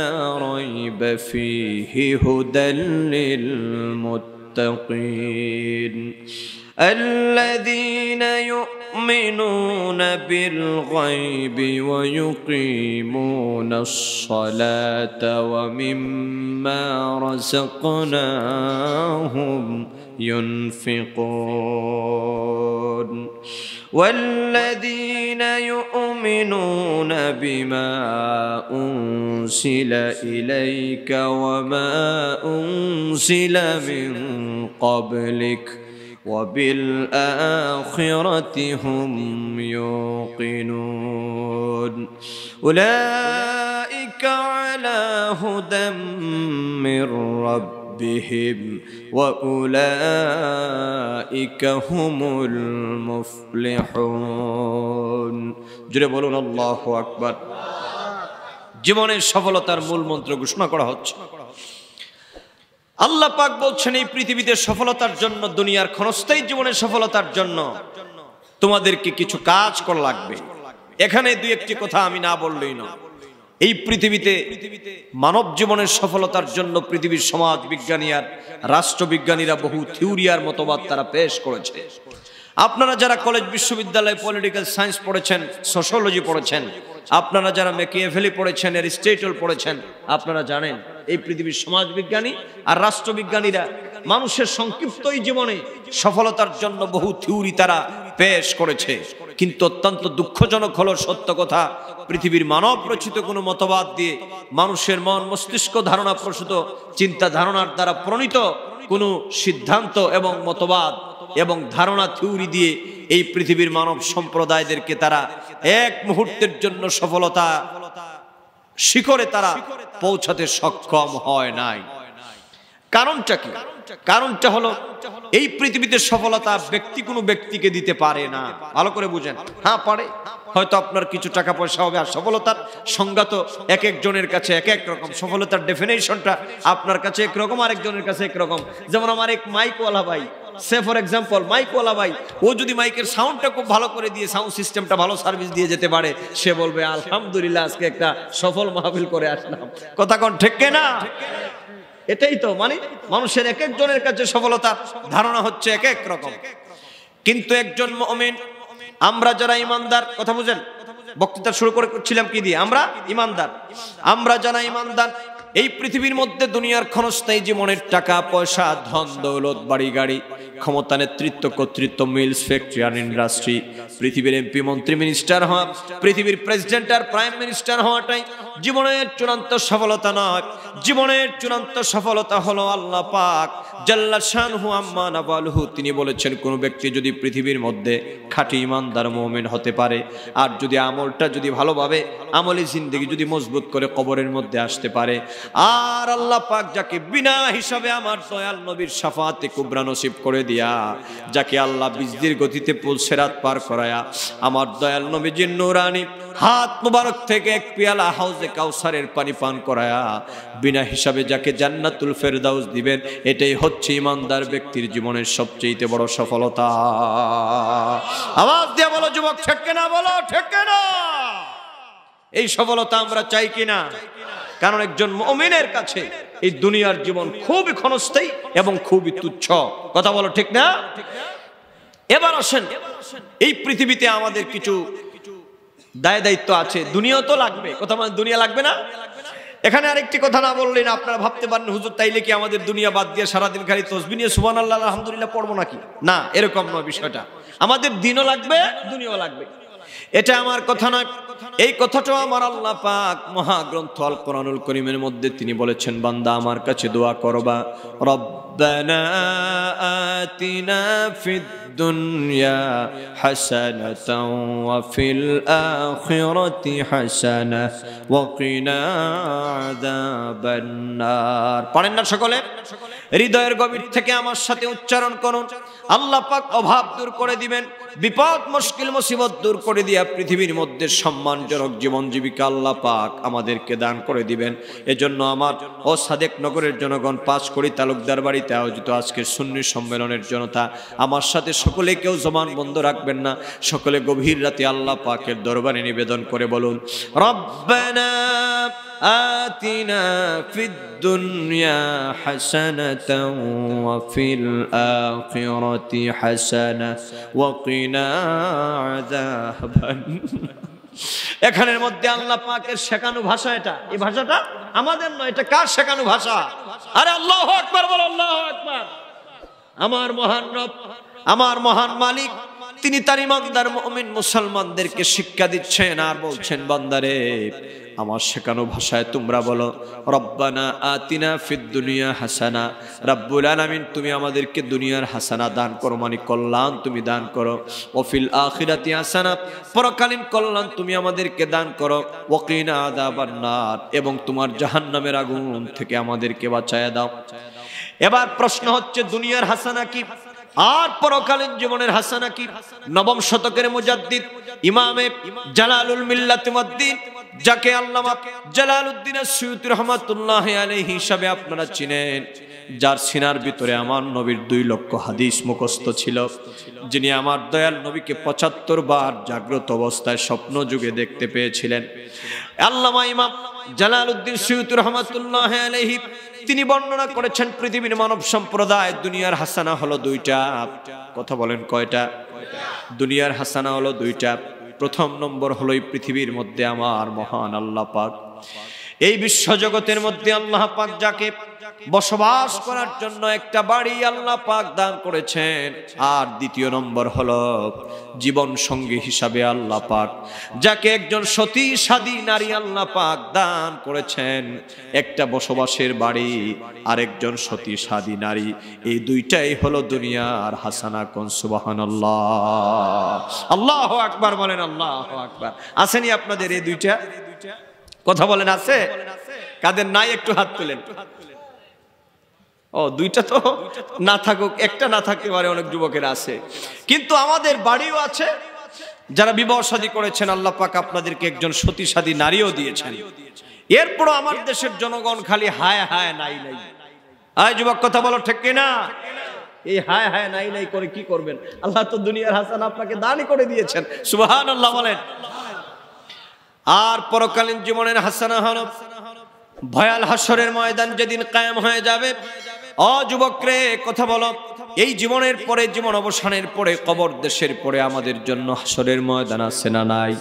রাইবা ফীহি হুদাল লিল মুত্তাকিন الذين يؤمنون بالغيب ويقيمون الصلاة ومما رزقناهم ينفقون والذين يؤمنون بما أنزل إليك وما أنزل من قبلك وبالآخرة هم يوقنون أولئك على هدى من ربهم وأولئك هم المفلحون জোরে বলুন আল্লাহু আকবার। জীবনের সফলতার মূল মন্ত্র ঘোষণা করা হচ্ছে। আল্লাহ পাক বলছেন এই পৃথিবীতে সফলতার জন্য, দুনিয়ার ক্ষণস্থায়ী জীবনের সফলতার জন্য তোমাদেরকে কিছু কাজ করা লাগবে। এখানে দুই একটি কথা আমি না বললেই না। এই পৃথিবীতে মানব জীবনের সফলতার জন্য পৃথিবীর সমাজ বিজ্ঞানী আর রাষ্ট্রবিজ্ঞানীরা বহু থিওরি আর মতবাদ তারা পেশ করেছে। আপনারা যারা কলেজ বিশ্ববিদ্যালয়ে পলিটিক্যাল সায়েন্স পড়েছেন, সোশিওলজি পড়েছেন, আপনারা যারা ম্যাকিয়াভেলি পড়েছেন, অ্যারিস্টটল পড়েছেন, আপনারা জানেন এই পৃথিবীর সমাজবিজ্ঞানী আর রাষ্ট্রবিজ্ঞানীরা মানুষের সংক্ষিপ্ত এই জীবনে সফলতার জন্য বহু থিওরি তারা পেশ করেছে। কিন্তু অত্যন্ত দুঃখজনক হলো সত্য কথা, পৃথিবীর মানব রচিত কোনো মতবাদ দিয়ে, মানুষের মন মস্তিষ্ক ধারণা প্রসূত চিন্তা ধারণার দ্বারা প্রণীত কোনো সিদ্ধান্ত এবং মতবাদ এবং ধারণা থিওরি দিয়ে এই পৃথিবীর মানব সম্প্রদায়দেরকে তারা এক মুহূর্তের জন্য সফলতা শিখরে তারা পৌঁছাতে সক্ষম হয় নাই। কারণটা কি? কারণটা হলো এই পৃথিবীতে সফলতা ব্যক্তি কোনো ব্যক্তিকে দিতে পারে না। ভালো করে বুঝেন। হ্যাঁ পারে, হয়তো আপনার কিছু টাকা পয়সা হবে, আর সফলতার সংজ্ঞা তো এক একজনের কাছে এক এক রকম। সফলতার ডেফিনেশনটা আপনার কাছে একরকম, আরেকজনের কাছে একরকম। যেমন আমার এক মাইকওয়ালা ভাই, সে ফর এক্সাম্পল মাইকওয়ালা ভাই, ও যদি মাইকের সাউন্ডটা খুব ভালো করে দিয়ে, সাউন্ড সিস্টেমটা ভালো সার্ভিস দিয়ে যেতে পারে, সে বলবে আলহামদুলিল্লাহ আজকে একটা সফল মাহফিল করে আসলাম। কথা কোন ঠিক না? এটাই তো মানে মানুষের এক একজনের কাছে সফলতার ধারণা হচ্ছে এক এক রকম। কিন্তু একজন মুমিন, আমরা যারা ইমানদার, কথা বুঝেন, বক্তৃতা শুরু করেছিলাম কি দিয়ে? আমরা ইমানদার। আমরা যারা ইমানদার, এই পৃথিবীর মধ্যে দুনিয়ার ক্ষণস্থায়ী জীবনের টাকা পয়সা, ধন দৌলত, বাড়ি গাড়ি, ক্ষমতা, নেতৃত্ব, কর্তৃত্ব, মিলস, ফ্যাক্টরি আর ইন্ডাস্ট্রি, পৃথিবীর এমপি, মন্ত্রী, মিনিস্টার হওয়া, পৃথিবীর প্রেসিডেন্ট আর প্রাইম মিনিস্টার হওয়াটাই জীবনের চূড়ান্ত সফলতা নয়। জীবনের চূড়ান্ত সফলতা হলো আল্লাহ পাক জাল্লা শানহু আম্মা নাবালহু, তিনি বলেছেন কোন ব্যক্তি যদি পৃথিবীর মধ্যে খাঁটি ইমানদার মুমিন হতে পারে, আর যদি আমলটা যদি ভালোভাবে আমলি জিন্দেগি যদি মজবুত করে কবরের মধ্যে আসতে পারে, আর আল্লাহ পাক যাকে বিনা হিসাবে আমার দয়াল নবীর শাফাতে কুবরা নসিব করে দিয়া, যাকে আল্লাহ বিজলির গতিতে পুল সিরাত পার করায়া আমার দয়াল নবীজির নূরানি হাত মুবারক থেকে এক পেয়ালা হাউজে কাউসারের পানি পান করায়া বিনা হিসাবে যাকে জান্নাতুল ফেরদাউস দিবেন, এটাই হচ্ছে ইমানদার ব্যক্তির জীবনের সবচেয়ে বড় সফলতা। আওয়াজ দিয়ে বলো যুবক, ঠিক কিনা? বলো ঠিক কিনা? এই সফলতা আমরা চাই কিনা? কারণ একজন মুমিনের কাছে এই দুনিয়ার জীবন খুবই ক্ষণস্থায়ী এবং খুবই তুচ্ছ। কথা বলো ঠিক না? এবার আসেন, এই পৃথিবীতে আমাদের কিছু দায় দায়িত্ব আছে। দুনিয়াও তো লাগবে, কথা মানে দুনিয়া লাগবে না? এখানে আরেকটি কথা না বললেন আপনারা ভাবতে পারেন হুজুর তাইলে কি আমাদের দুনিয়া বাদ দিয়ে সারাদিন খালি তসবিহ নিয়ে সুবহানাল্লাহ আলহামদুলিল্লাহ পড়বো নাকি? না, এরকম নয় বিষয়টা। আমাদের দিনও লাগবে, দুনিয়াও লাগবে। এটা আমার কথা নয়, এই কথাটাও আমার আল্লাহ পাক মহাগ্রন্থ আল কোরআনুল কারীমের মধ্যে তিনি বলেছেন, বান্দা আমার কাছে দোয়া করবা, রব্বানা আতিনা ফিদ দুনিয়া হাসানাতাও ওয়া ফিল আখিরাতি হাসানাহ ওয়া কিনা আযাবান নার। পারেন না সকলে? হৃদয়ের গভীর থেকে আমার সাথে উচ্চারণ করুন। আল্লাহ পাক অভাব দূর করে দিবেন, বিপদ মুশকিল মুসিবত দূর করে দিয়া পৃথিবীর মধ্যে সম্মানজনক জীবন জীবিকা আল্লাহ পাক আমাদেরকে দান করে দিবেন। এজন্য আমার ও সাদেক নগরের জনগণ, 5 কোটি তালুকদার বাড়ি বাড়িতে আয়োজিত আজকের সুন্নি সম্মেলনের জনতা, আমার সাথে সকলে কেউ জবান বন্ধ রাখবেন না, সকলে গভীর রাতে আল্লাহ পাকের দরবারে নিবেদন করে বলুন, রব্বানা আতিনা ফিদ দুনিয়া হাসানাতাও ওয়া ফিল আখিরাতি হাসানা ওয়া কিনা আযাবান। এখানের মধ্যে আল্লাহ পাকের শেখানো ভাষা এটা, এই ভাষাটা আমাদের নয়, এটা কার শেখানো ভাষা? আরে আল্লাহু আকবার বলো, আল্লাহু আকবার। আমার মহান রব, আমার মহান মালিক, তিনি তার ইমানদার মুমিন মুসলমানদেরকে শিক্ষা দিচ্ছেন আর বলছেন, বান্দারে আমার শেখানো ভাষায় তোমরা বলো, রব্বানা আতিনা ফিদ দুনিয়া হাসানা, রব্বুল আলামিন তুমি আমাদেরকে দুনিয়ার হাসানা দান করো, মানে কল্যাণ তুমি দান করো, ওয়া ফিল আখিরাতি হাসানা, পরকালীন কল্যাণ তুমি আমাদেরকে দান করো, ওয়া কিনা আযাবান নার, এবং তোমার জাহান্নামের আগুন থেকে আমাদেরকে বাঁচায়া দাও। এবার প্রশ্ন হচ্ছে, দুনিয়ার হাসানা কি আর পরকালীন জীবনের হাসানা কি? নবম শতকের মুজাদ্দিদ ইমামে জালালুল মিল্লাত ওয়াদ্দিন, যাকে আল্লামা জালালউদ্দিন আস-সুয়ুতী রাহমাতুল্লাহি আলাইহি হিসাবে আপনারা চিনেন, যার সিনার ভিতরে আমার নবীর 2 লক্ষ হাদিস মুখস্থ ছিল, যিনি আমার দয়াল নবীকে 75 বার জাগ্রত অবস্থায় স্বপ্ন যুগে দেখতে পেয়েছিলেন, আল্লামা ইমাম জালালউদ্দিন সুয়ুতী রাহমাতুল্লাহি আলাইহি, তিনি বর্ণনা করেছেন পৃথিবীর মানব সম্প্রদায় দুনিয়ার হাসানা হলো 2টা। কথা বলেন কয়টা? দুনিয়ার হাসানা হলো 2টা। প্রথম নম্বর হলো এই পৃথিবীর মধ্যে আমার মহান আল্লাহ পাক, এই বিশ্ব জগতের মধ্যে আল্লাহ পাক যাকে বসবাস করার জন্য একটা বাড়ি আল্লাহ পাক দান করেছেন। আর দ্বিতীয় নম্বর হলো জীবন সঙ্গী হিসাবে আল্লাহ পাক যাকে একজন সতী সাদী নারী আল্লাহ পাক দান করেছেন, একটা বসবাসের বাড়ি আর একজন সতী সাদী নারী, এই 2টাই হলো দুনিয়ার হাসানা। কোন সুবহানাল্লাহ, আল্লাহু আকবার বলেন, আল্লাহু আকবার। আসেনি আপনাদের এই 2টা? কথা বলেন, আছে? কাদের নাই একটু হাত তুলেন। ও, 2টা তো না থাকুক, একটা না থাকতে পারে, অনেক যুবকের আছে, কিন্তু আমাদের বাড়িও আছে। যারা বিবাহ শাদী করেছেন আল্লাহ পাক আপনাদেরকে একজন সতী সাদী নারীও দিয়েছেন। এরপরও আমার দেশের জনগণ খালি হায় হায় নাই নাই। আয় যুবক, কথা বলো ঠিক কিনা? এই হায় হায় নাই নাই করে কি করবেন? আল্লাহ তো দুনিয়ার হাসানা আপনাকে দানই করে দিয়েছেন, সুবহানাল্লাহ বলেন। আর পরকালীন জীবনের হাসানা হলো ভয়াল হাসরের ময়দান যেদিন কায়েম হয়ে যাবে। ও যুবক রে, কথা বলো, এই জীবনের পরে, জীবন অবসানের পরে, কবর দেশের পরে আমাদের জন্য হাসরের ময়দান আছে না নাই?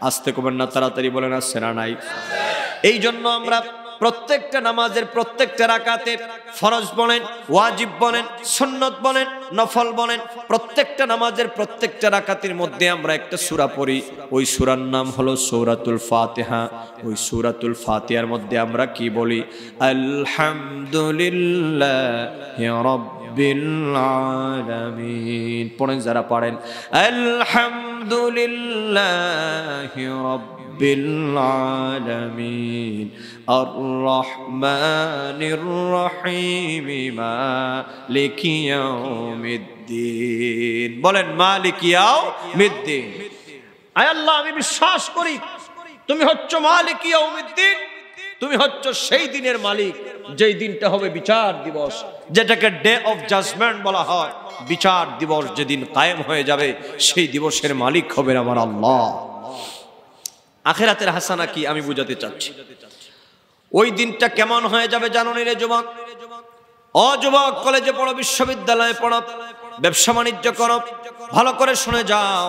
আসতে কবেন না, তাড়াতাড়ি বলেন, আছে না নাই? এই জন্য আমরা প্রত্যেকটা নামাজের প্রত্যেকটা রাকাতে, ফরজ বলেন, ওয়াজিব বলেন, সুন্নত বলেন, নফল বলেন, প্রত্যেকটা নামাজের প্রত্যেকটা রাকাতের মধ্যে আমরা একটা সূরা পড়ি। ওই সূরার নাম হলো সূরাতুল ফাতিহা। ওই সূরাতুল ফাতিহার মধ্যে আমরা কি বলি? আলহামদুলিল্লাহি রাব্বিল আলামিন। পড়েন যারা পারেন, আলহামদুলিল্লাহি রাব্বিল আলামিন আর রহমানির রহিম মালিকি ইয়াউমিদ্দিন। বলেন, মালিকি ইয়াউমিদ্দিন। আয় আল্লাহ, আমি বিশ্বাস করি তুমি হচ্ছ মালিকি ইয়াউমিদ্দিন, তুমি হচ্ছ সেই দিনের মালিক যেই দিনটা হবে বিচার দিবস, যেটাকে ডে অফ জাজমেন্ট বলা হয়। বিচার দিবস যেদিন কায়েম হয়ে যাবে, সেই দিবসের মালিক হবেন আমার আল্লাহ। আখিরাতের হাসানা কি আমি বুঝাতে চাচ্ছি। ওই দিনটা কেমন হয়ে যাবে জানো নি রে যুবক? ও যুবক, কলেজে পড়ো, বিশ্ববিদ্যালয়ে পড়ো, ব্যবসা বাণিজ্য করো, ভালো করে শুনে যাও।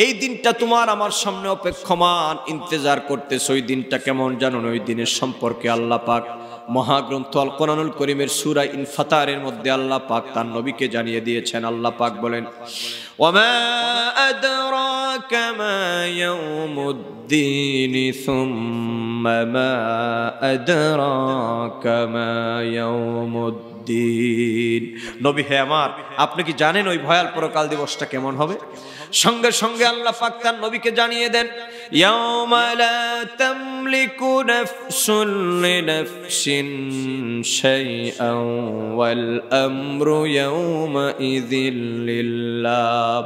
এই দিনটা তোমার আমার সামনে অপেক্ষমান, ইন্তজার করতেছে। ওই দিনটা কেমন জানো? ওই দিনের সম্পর্কে আল্লাহ পাক মহাগ্রন্থ আল কোরআনুল কারীমের সূরা ইনফাতারের মধ্যে আল্লাহ পাক তার নবীকে জানিয়ে দিয়েছেন। আল্লাহ পাক বলেন, ওয়ামা আদরাকা মা ইয়াউমুদ্দিন সুম্মা মা আদরাকা মা ইয়াউমুদ্দিন। নবী হে আমার, আপনি কি জানেন ওই ভয়াল পরকাল দিবসটা কেমন হবে? সঙ্গে সঙ্গে আল্লাহ পাক তার নবীকে জানিয়ে দেন, ইয়াউমা লা তামলিকু নাফসুন লিনাফসিন শাইআন ওয়াল আমরু ইয়াওমা ইযিল লিল্লাহ।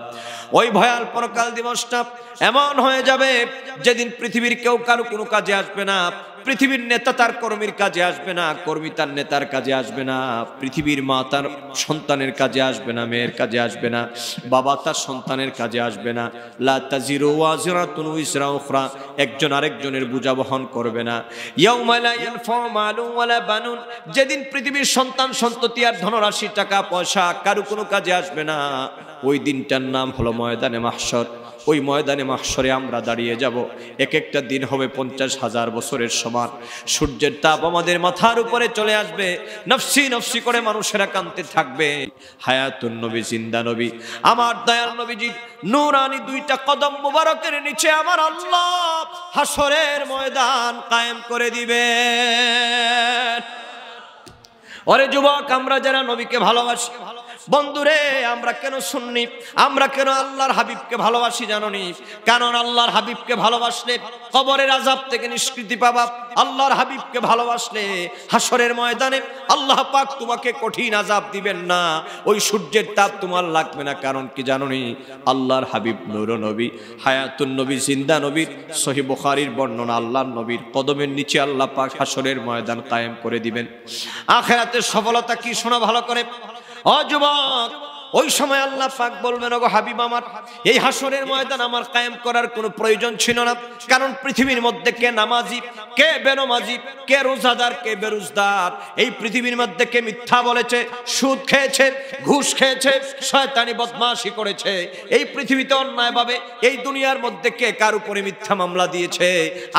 ওই ভয়াল পরকাল দিবসটা এমন হয়ে যাবে যেদিন পৃথিবীর কেউ কারো কোনো কাজে আসবে না, পৃথিবীর নেতা তার কর্মীর কাজে আসবে না, কর্মী তার নেতার কাজে আসবে না, পৃথিবীর মা তার সন্তানের কাজে আসবে না, মেয়ের কাজে আসবে না, বাবা তার সন্তানের কাজে আসবে না। লা তাজিরু ওয়াজিরাতুন উযরা উখরা, একজন আরেকজনের বোঝা বহন করবে না। ইয়াউমা লা ইয়ানফাউ মালুন ওয়ালা বানুন, যেদিন পৃথিবীর সন্তান সন্ততি আর ধনরাশি টাকা পয়সা কারো কোনো কাজে আসবে না, ওই দিনটার নাম হলো ময়দানে মাহশর। ওই ময়দানে মাহশরে আমরা দাঁড়িয়ে যাব। এক একটা দিন হবে 50,000 বছরের সমান। সূর্যের তাপ আমাদের মাথার উপরে চলে আসবে, নফসি নফসি করে মানুষেরা কাঁদতে থাকবে। হায়াতুন নবী, জিন্দা নবী, আমার দয়াল নবীজি নূরানি দুইটা কদম মুবারকের নিচে আমার আল্লাহ হাশরের ময়দান কায়েম করে দিবেন। ওরে যুবক, আমরা যারা নবীকে ভালোবাসি, বন্ধুরে, আমরা কেন সুন্নি, আমরা কেন আল্লাহর হাবিবকে ভালোবাসি জানোনি? কারণ আল্লাহর হাবিবকে ভালোবাসলে কবরের আযাব থেকে নিষ্কৃতি পাবা। আল্লাহর হাবিবকে ভালোবাসলে হাশরের ময়দানে আল্লাহ পাক তোমাকে কঠিন আযাব দিবেন না, ওই সূর্যের তাপ তোমার লাগবে না। কারণ কি জানোনি? আল্লাহর হাবিব নূর নবী, হায়াতুন নবী, জিন্দা নবীর সহিহ বুখারীর বর্ণনা, আল্লাহর নবীর কদমের নিচে আল্লাহ পাক হাশরের ময়দান কায়েম করে দিবেন। আখিরাতের সফলতা কি শোনা ভালো করে। ও যুবক, ওই সময় আল্লাহ পাক বলবেন, ওগো হাবিব আমার, এই হাশরের ময়দান আমার কায়েম করার কোনো প্রয়োজন ছিল না। কারণ পৃথিবীর মধ্যে কে নামাজি, কে বেনামাজি, কে রোজাদার, কে বেরোজদার, এই পৃথিবীর মধ্যে কে মিথ্যা বলেছে, সুদ খেয়েছে, ঘুষ খেয়েছে, শয়তানি বদমাশি করেছে, এই পৃথিবীতে অন্যায়ভাবে এই দুনিয়ার মধ্যে কে কার উপরে মিথ্যা মামলা দিয়েছে,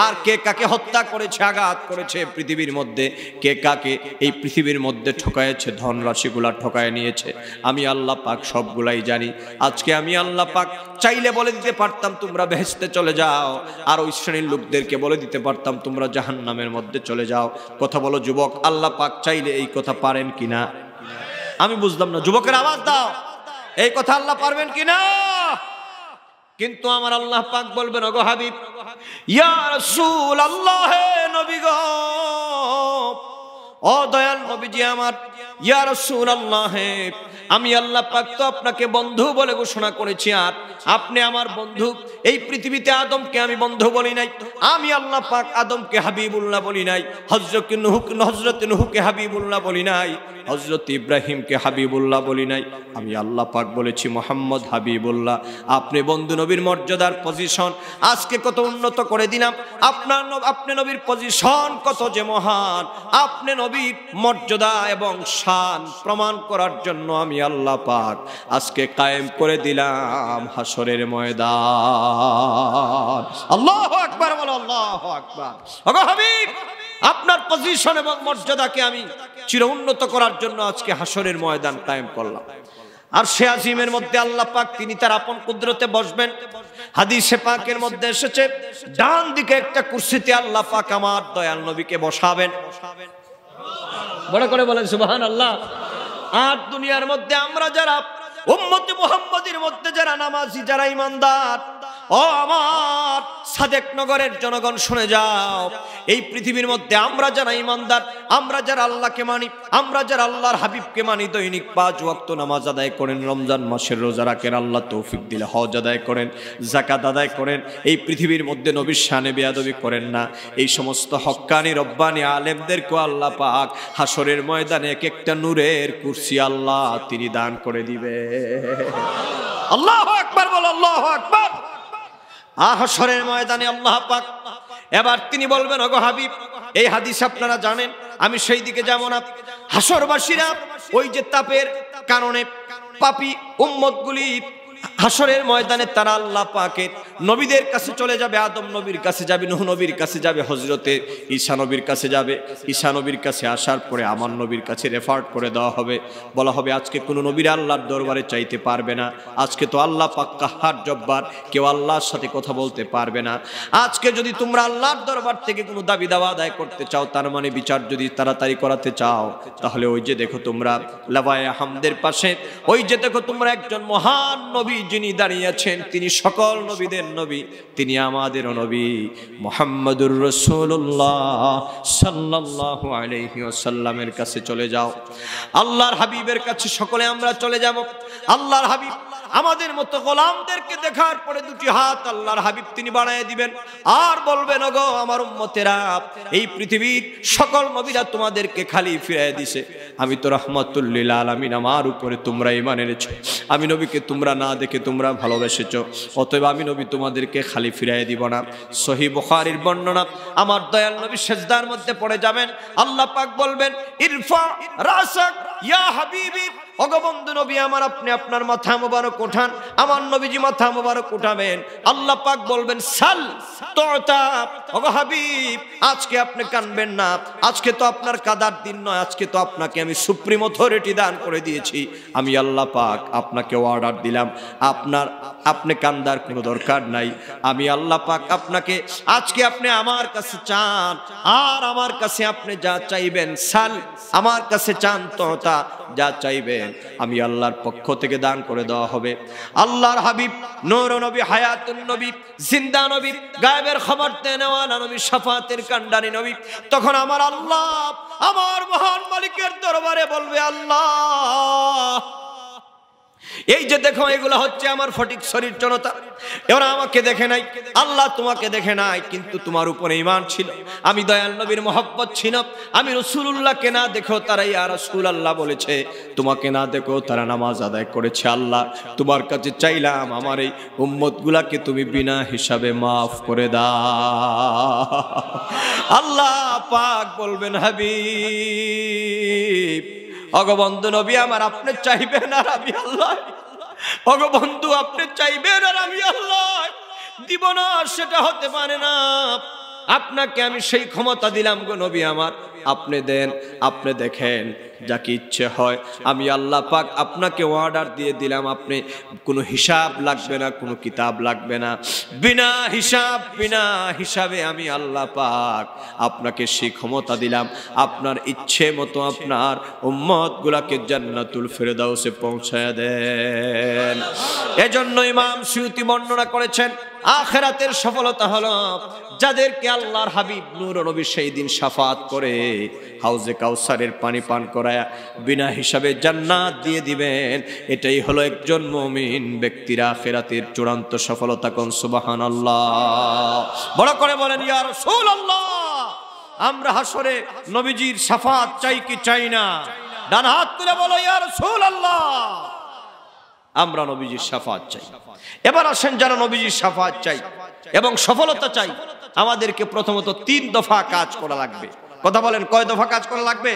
আর কে কাকে হত্যা করেছে, আঘাত করেছে পৃথিবীর মধ্যে, কে কাকে এই পৃথিবীর মধ্যে ঠকায়েছে, ধনরাশিগুলা ঠকায় নিয়েছে, আমি আল্লাহ পাক সবগুলাই জানি। আজকে আমি আল্লাহ পাক চাইলে বলে দিতে পারতাম তোমরা বেহেশতে চলে যাও, আর ওই শ্রেণীর লোকদেরকে বলে দিতে পারতাম তোমরা জাহান্নামের মধ্যে চলে যাও। কথা বলো যুবক, আল্লাহ পাক চাইলে এই কথা পারেন কিনা? আমি বুঝলাম না, যুবকের আওয়াজ দাও, এই কথা আল্লাহ পারবেন কিনা? কিন্তু আমার আল্লাহ পাক বলবেন, ওগো হাবিব, ইয়া রাসূলুল্লাহ, হে নবী গো, ও দয়াল নবীজি আমার, ইয়া রাসূলুল্লাহ, আমি আল্লাহ পাক তো আপনাকে বন্ধু বলে ঘোষণা করেছি, আর আপনি আমার বন্ধু। এই পৃথিবীতে আদমকে আমি বন্ধু বলি নাই, আমি আল্লাহ পাক আদমকে হাবিবুল্লাহ বলি নাই, হযরত নূহকে হাবিবুল্লাহ বলি নাই, হযরত ইব্রাহিমকে হাবিবুল্লাহ বলি নাই, আমি আল্লাহ পাক বলেছি মুহাম্মদ হাবিবুল্লাহ। আপনি বন্ধু নবীর মর্যাদার পজিশন আজকে কত উন্নত করে দিলাম। আপনি নবীর পজিশন কত যে মহান, আপনি নবীর মর্যাদা এবং শান প্রমাণ করার জন্য আমি আল্লাহ পাক আজকে কায়েম করে দিলাম হাশরের ময়দান। আল্লাহু আকবার, বলো আল্লাহু আকবার। ওগো হাবিব, আপনার পজিশন এবং মর্যাদাকে আমি চির উন্নত করার জন্য আজকে হাশরের ময়দান কায়েম করলাম। আর সে আজিমের মধ্যে আল্লাহ পাক তিনি তার আপন কুদরতে বসবেন। হাদিসে পাকের মধ্যে এসেছে, ডান দিকে একটা কুরসিতে আল্লাহ পাক আমার দয়াল নবীকে বসাবেন। বড় করে বলেন সুবহানাল্লাহ। আর দুনিয়ার মধ্যে আমরা যারা উম্মতে মুহাম্মাদের মধ্যে যারা নামাজি, যারা ঈমানদার, ও আমার সাদেক নগরের জনগণ শুনে যাও, এই পৃথিবীর মধ্যে আমরা যারা ঈমানদার, আমরা যারা আল্লাহকে মানি, আমরা যারা আল্লাহর হাবিবকে মানি, দৈনিক 5 ওয়াক্ত নামাজ আদায় করেন, রমজান মাসের রোজা রাখেন, আল্লাহ তৌফিক দিলে হজ আদায় করেন, যাকাত আদায় করেন, এই পৃথিবীর মধ্যে নবীর শানে বেয়াদবি করেন না, এই সমস্ত হক্কানি রব্বানি আলেমদেরকে আল্লাহ পাক হাশরের ময়দানে এক একটা নূরের কুরসি আল্লাহ তিনি দান করে দিবে। আল্লাহু আকবার, বলো আল্লাহু আকবার। হাশরের ময়দানে আল্লাহ পাক এবার তিনি বলবেন, ওগো হাবিব, এই হাদিস আপনারা জানেন, আমি সেই দিকে যাব না। হাশরবাসীরা ওই যে তাপের কারণে পাপী উম্মতগুলি হাশরের ময়দানে তারা আল্লাহ পাকের নবীদের কাছে চলে যাবে, আদম নবীর কাছে যাবে, নূহ নবীর কাছে যাবে, হযরতে ঈসা নবীর কাছে যাবে। ঈসা নবীর কাছে আসার পরে আমার নবীর কাছে রেফার করে দেওয়া হবে, বলা হবে আজকে কোনো নবীর আল্লাহর দরবারে চাইতে পারবে না, আজকে তো আল্লাহ পাক কাহ্হার জব্বার, কেউ আল্লাহর সাথে কথা বলতে পারবে না। আজকে যদি তোমরা আল্লাহর দরবার থেকে কোনো দাবি দাওয়া আদায় করতে চাও, তার মানে বিচার যদি তাড়াতাড়ি করাতে চাও, তাহলে ওই যে দেখো তোমরা লাওয়ায়ে হামদের পাশে, ওই যে দেখো তোমরা একজন মহান নবী যিনি দাঁড়িয়ে আছেন তিনি সকল নবীদের নবী, তিনি আমাদেরও নবী মুহাম্মদুর রাসূলুল্লাহ সাল্লাল্লাহু আলাইহি ওয়াসাল্লামের কাছে চলে যাও। আল্লাহর হাবিবের কাছে সকলে আমরা চলে যাব। আল্লাহর হাবিব আমাদের মতো গোলামদেরকে দেখার পরে দুটি হাত আল্লাহর হাবিব তিনি বাড়ায় দিবেন আর বলবেন, ওগো আমার উম্মতেরা, এই পৃথিবীর সকল নবীরা তোমাদেরকে খালি ফিরিয়ে দিছে, আমি তো রাহমাতুল লিল আলামিন, আমার উপরে তোমরা ঈমান এনেছো, আমি নবীকে তোমরা না দেখে তোমরা ভালোবেসেছো, অতএব আমি নবী তোমাদেরকে খালি ফিরিয়ে দিব না। সহিহ বুখারীর বর্ণনা, আমার দয়াল নবী সিজদার মধ্যে পড়ে যাবেন, আল্লাহ পাক বলবেন, ইরফা রাসাক ইয়া হাবিবি, ওগো বন্ধু নবী আমার, আপনি আপনার মাথা মোবারক উঠান। আমার নবীজি মাথা মোবারক উঠাবেন, আল্লাহ পাক বলবেন, সাল তুতা, ওগো হাবিব আজকে আপনি কানবেন না, আজকে তো আপনার কাদার দিন নয়, আজকে তো আপনাকে আমি সুপ্রিম অথরিটি দান করে দিয়েছি, আমি আল্লাহ পাক আপনাকে অর্ডার দিলাম, আপনি কান্দার কোনো দরকার নাই, আমি আল্লাহ পাক আপনাকে আজকে আপনি আমার কাছে চান, আর আমার কাছে আপনি যা চাইবেন, সাল আমার কাছে চান, তুতা যা চাইবেন আমি আল্লাহর পক্ষ থেকে দান করে দেওয়া হবে। আল্লাহর হাবিব নূর নবী, হায়াতুন নবী, জিন্দা নবী, গায়েবের খবর দেওয়ালা নবী, শাফাতের কান্ডারি নবী, তখন আমার আল্লাহ আমার মহান মালিকের দরবারে বলবে, আল্লাহ এই যে দেখো এগুলো হচ্ছে আমার ফটিক শরীর জনতা, এরা আমাকে দেখে নাই, আল্লাহ তোমাকে দেখে নাই, কিন্তু তোমার উপরে ঈমান ছিল, আমি দয়াল নবীর মহব্বত ছিল, আমি রাসূলুল্লাহকে না দেখো তারা ইয়া রাসূলুল্লাহ বলেছে, তোমাকে না দেখো তারা নামাজ আদায় করেছে, আল্লাহ তোমার কাছে চাইলাম আমার এই উম্মতগুলাকে তুমি বিনা হিসাবে মাফ করে দাও। আল্লাহ পাক বলবেন, হাবিব ওগো বন্ধু নবী আমার, আপনি চাইবেন আর আমি আল্লাহ, ওগো বন্ধু আপনি চাইবেন আর আমি আল্লাহ দিব না, সেটা হতে পারে না, আপনাকে আমি সেই ক্ষমতা দিলাম গো নবী আমার, আপনি দেন, আপনি দেখেন যাকে ইচ্ছে হয়, আমি আল্লাহ পাক আপনাকে অর্ডার দিয়ে দিলাম, আপনি কোনো হিসাব লাগবে না, কোনো কিতাব লাগবে না, বিনা হিসাবে আমি আল্লাহ পাক আপনাকে সেই ক্ষমতা দিলাম, আপনার ইচ্ছে মতো আপনার উম্মতগুলাকে জান্নাতুল ফেরদাউসে পৌঁছায় দেন। এজন্য ইমাম সুয়ুতি বর্ণনা করেছেন, আখিরাতের সফলতা হলো যাদেরকে আল্লাহর হাবিব নূর নবী সেই দিন শাফাত করে হাউজে কাউসারের পানি পান করায় বিনা হিসাবে জান্নাত দিয়ে দিবেন, এটাই হলো একজন মুমিন ব্যক্তির আখিরাতের চূড়ান্ত সফলতা। কোন সুবহানাল্লাহ, বড় করে বলেন ইয়া রাসূলুল্লাহ। আমরা হাসরে নবীজির শাফাত চাই কি চাই না? ডান হাত তুলে বলো ইয়া রাসূলুল্লাহ। আমরা নবীজির শাফাত চাই। এবার আসেন যারা নবীজির শাফাত চাই এবং সফলতা চাই, আমাদেরকে প্রথমত 3 দফা কাজ করা লাগবে। কথা বলেন, কয় দফা কাজ করা লাগবে?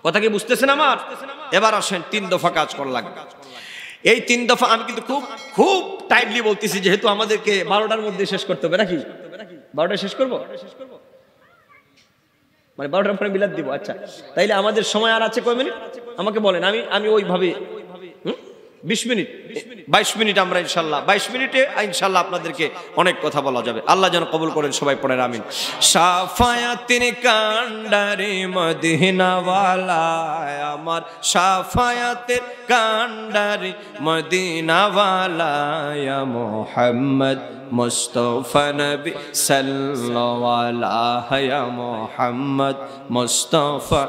কথা কি বুঝতেছেন আমার? এবার আসেন 3 দফা কাজ করা লাগবে। এই 3 দফা আমি কিন্তু খুব টাইটলি বলতেছি, যেহেতু আমাদেরকে 12টার মধ্যে শেষ করতে হবে। নাকি 12টায় শেষ করব? মানে 12টার পরে বিলাত দিব। আচ্ছা, তাইলে আমাদের সময় আর আছে কয় মিনিট আমাকে বলেন, আমি ওইভাবে 20 মিনিট 22 মিনিট আমরা ইনশাল্লাহ 22 মিনিটে ইনশাল্লাহ আপনাদেরকে অনেক কথা বলা যাবে। আল্লাহ যেন কবুল করেন, সবাই পড়েন আমিন। শাফায়াতের কান্ডারে মদিনাওয়ালা আমার, শাফায়াতের কান্ডারে মদিনাওয়ালা ইয়া মুহাম্মদ মুস্তাফা নবী সাল্লাল্লাহু আলাইহি ইয়া মুহাম্মদ মুস্তাফা।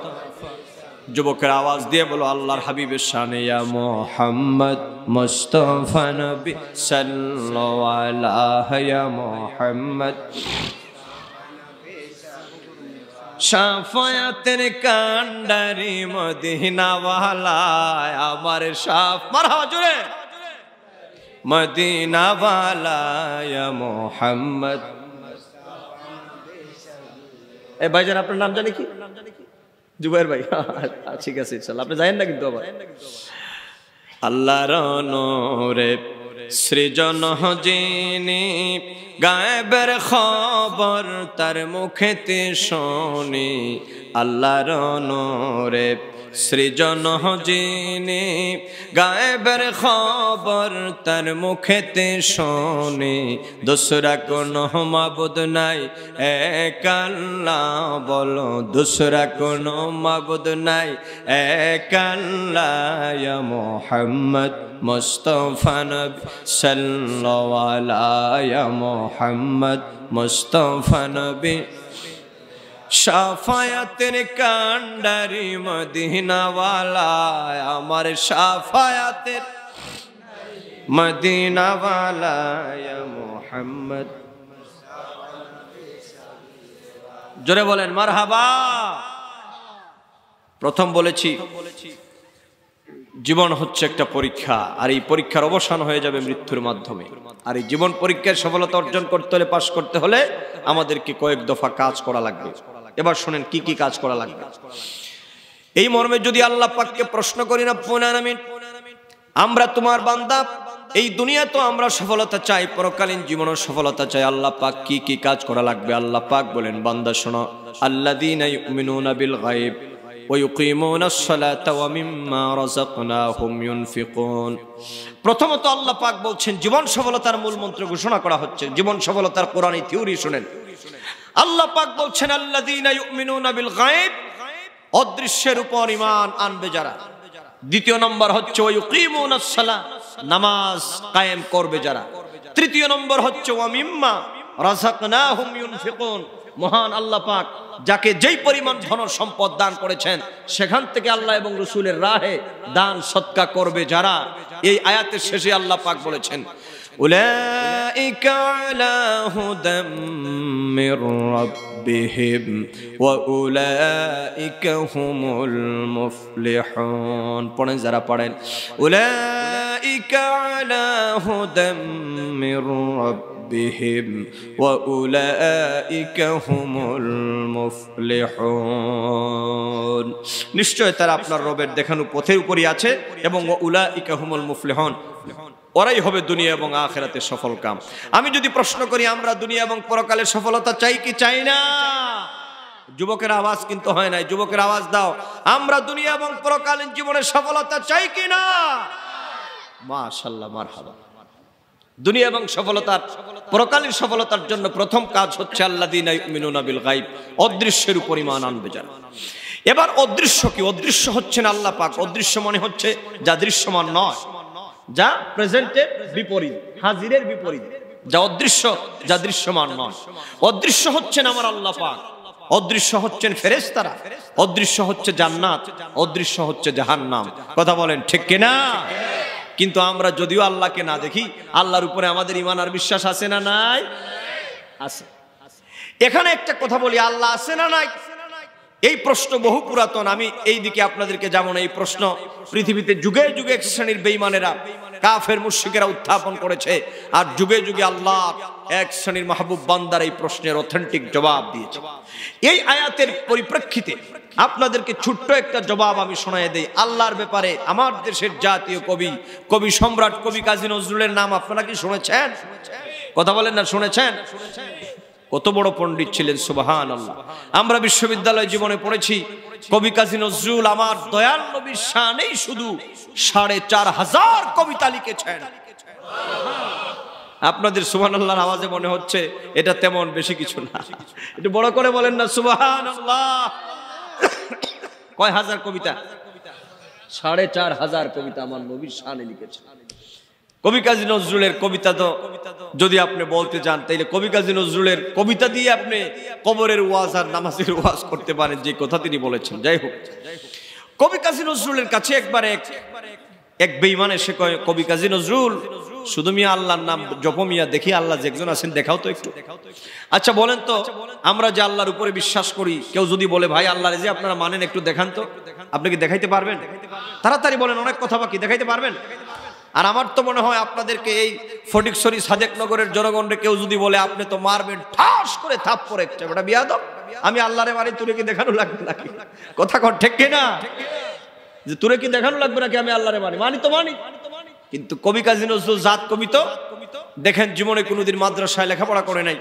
যুবকের আওয়াজ দিয়ে বলো আল্লাহর হাবিবের শানে ইয়া মুহাম্মদ মুস্তাফা নবী সাল্লাল্লাহু আলাইহি ইয়া মুহাম্মদ। শাফায়াতের কান্ডারি মদিনাওয়ালা আমার শাফ, মারহাবা জোরে, মদিনাওয়ালা ইয়া মুহাম্মদ। এই ভাইজান আপনার নাম জানি কি? জুবাইর ভাই, ঠিক আছে ইনশাআল্লাহ। আপনি জানেন না কিন্তু আবার। আল্লাহর নূরে সৃজন যিনি, গায়েবের খবর তার মুখেতে শুনি। আল্লাহর নূরে সৃজন যিনি গায়েবের খবর তার মুখেতে শোনে দোসরা কোনো মাবুদ নাই এক আল্লাহ বলো দোসরা কোনো মাবুদ নাই এক আল্লাহ ইয়া মুহাম্মদ মুস্তাফা নবী সাল্লাল্লাহু আলাইহি মুহাম্মদ মুস্তাফা নবী শাফায়াতের কান্ডারি মদিনাওয়ালা আমার শাফায়াতের মদিনাওয়ালা ইয়া মুহাম্মদ জোরে বলেন মারহাবা। প্রথম বলেছি জীবন হচ্ছে একটা পরীক্ষা, আর এই পরীক্ষার অবসান হয়ে যাবে মৃত্যুর মাধ্যমে। আর এই জীবন পরীক্ষায় সফলতা অর্জন করতে হলে, পাশ করতে হলে আমাদেরকে কয়েক দফা কাজ করা লাগবে। এবার শুনেন কি কি কাজ করা লাগবে। এই মর্মে যদি আল্লাহ পাককে প্রশ্ন করি না, পুনারামিন আমরা তোমার বান্দা, এই দুনিয়া তো আমরা সফলতা চাই, পরকালীন জীবনও সফলতা চাই, আল্লাহ পাক কি কি কাজ করা লাগবে? আল্লাহ পাক বলেন বান্দা শোনো, আল্লাযীনা ইউমিনুনা বিল গায়ব ওয়া ইউকিমুনাস সালাতা ওয়া মিম্মা রাযাকনাহুম ইউনফিকুন। প্রথমত আল্লাহ পাক বলছেন জীবন সফলতার মূল মন্ত্র ঘোষণা করা হচ্ছে। জীবন সফলতার কোরআনী থিওরি শুনেন। আল্লাহ পাক বলছেন আল্লাযীনা ইউমিনুনা বিল গায়ব, অদৃশ্যের উপর ঈমান আনবে যারা। দ্বিতীয় নম্বর হচ্ছে ওয়া ইউকিমুনাস সালাত, নামাজ কায়েম করবে যারা। তৃতীয় নম্বর হচ্ছে ওয়া মিম্মা রাযাকনাহুম ইউনফিকুন, মহান আল্লাহ পাক যাকে যেই পরিমাণ ধন সম্পদ দান করেছেন সেখান থেকে আল্লাহ এবং রাসূলের রাহে দান সদকা করবে যারা। এই আয়াতের শেষে আল্লাহ পাক বলেছেন উলাইকা আলা হুদাম মির রাব্বিহিম ওয়া উলাইকা হুমুল মুফলিহুন। পড়েন যারা পড়েন উলাইকা আলা হুদাম মির রাব্বিহিম ওয়া উলাইকা হুমুল মুফলিহুন। নিশ্চয় তারা আপনার রবের দেখানো পথের উপরই আছে এবং ওয়া উলাইকা হুমুল মুফলিহুন, ওরাই হবে দুনিয়া এবং আখিরাতে সফল কাম। আমি যদি প্রশ্ন করি আমরা দুনিয়া এবং পরকালের সফলতা চাই কি চাই না? যুবকের আওয়াজ কিন্তু হয় নাই, যুবকের আওয়াজ দাও। আমরা দুনিয়া এবং পরকালীন জীবনের সফলতা চাই কি না? মাশাআল্লাহ, মারহাবা। দুনিয়া এবং সফলতার, পরকালীন সফলতার জন্য প্রথম কাজ হচ্ছে আল্লাযীনা ইউমিনুনা বিল গায়ব, অদৃশ্যের উপর ঈমান আনবে যারা। এবার অদৃশ্য কি? অদৃশ্য হচ্ছেন আল্লাহ পাক। অদৃশ্য মানে হচ্ছে যা দৃশ্যমান নয়, যা প্রেজেন্টের বিপরীত, হাজিরের বিপরীত, যা অদৃশ্য, যা দৃশ্যমান নয়। অদৃশ্য হচ্ছেন আমার আল্লাহ পাক, অদৃশ্য হচ্ছেন ফেরেশতারা, অদৃশ্য হচ্ছে জান্নাত, অদৃশ্য হচ্ছে জাহান্নাম। কথা বলেন ঠিক কিনা? কিন্তু আমরা যদিও আল্লাহকে না দেখি, আল্লাহর উপরে আমাদের ঈমান আর বিশ্বাস আছে না নাই? আছে। এখানে একটা কথা বলি, আল্লাহ আছে না নাই? এই প্রশ্ন বহু পুরাতন। আমি এই দিকে আপনাদেরকে যেমন এই প্রশ্ন পৃথিবীতে যুগে যুগে এক শ্রেণীর বেঈমানেরা, কাফের মুশরিকেরা উত্থাপন করেছে, আর যুগে যুগে আল্লাহ এক শ্রেণীর মাহবুব বান্দার এই প্রশ্নের অথেন্টিক জবাব দিয়েছে। এই আয়াতের পরিপ্রেক্ষিতে আপনাদেরকে ছোট্ট একটা জবাব আমি শোনায় দেই। আল্লাহর ব্যাপারে আমার দেশের জাতীয় কবি, কবি সম্রাট কবি কাজী নজরুলের নাম আপনারা কি শুনেছেন? কথা বলেন না, শুনেছেন? কত বড় পণ্ডিত ছিলেন, সুবহানাল্লাহ। আমরা বিশ্ববিদ্যালয় জীবনে পড়েছি কবি কাজী নজরুল আমার দয়াল নবীর শানেই শুধু ৪৫০০ কবিতা লিখেছেন। আপনাদের সুবহানাল্লাহর আওয়াজে মনে হচ্ছে এটা তেমন বেশি কিছু না, একটু বড় করে বলেন না সুবহানাল্লাহ। কয় হাজার কবিতা? ৪৫০০ কবিতা আমার নবীর শানে লিখেছেন। কবি কাজী নজরুলের কবিতা তো যদি আপনি বলতে চান তাইলে কবি কাজী নজরুলের কবিতা দিয়ে আপনি কবরের ওয়াজ আর নামাজের ওয়াজ করতে পারেন, যে কথা তিনি বলেছেন। যাই হোক, কবি কাজী নজরুলের কাছে একবার এক বেঈমান এসে কয়, কবি কাজী নজরুল শুধু মিয়া আল্লাহর নাম জপ মিয়া, দেখি আল্লাহ যে একজন আছেন দেখাও তো একটু। আচ্ছা বলেন তো, আমরা যে আল্লাহর উপরে বিশ্বাস করি, কেউ যদি বলে ভাই আল্লাহর যে আপনারা মানেন একটু দেখান তো, আপনি কি দেখাইতে পারবেন? তাড়াতাড়ি বলেন, অনেক কথা বাকি, দেখাইতে পারবেন? আর আমার তো মনে হয় আপনাদেরকে এই ফটিকছড়ি সাদেকনগরের জনগণরে কেউ যদি বলে আপনি তো মারবেন ঠাস করে থাপ্পড় একটা, ওটা বিয়াদব। আমি আল্লাহরে মারি, তোরে কি দেখানো লাগবে নাকি? কথা কর ঠিক কিনা? যে তোরে কি দেখানো লাগবে নাকি আমি আল্লাহরে মানি? মানি তো মানি। কিন্তু কবি কাজী নজরুল জাত কবি তো দেখেন জীবনে কোনোদিন মাদ্রাসায় লেখাপড়া করে নাই,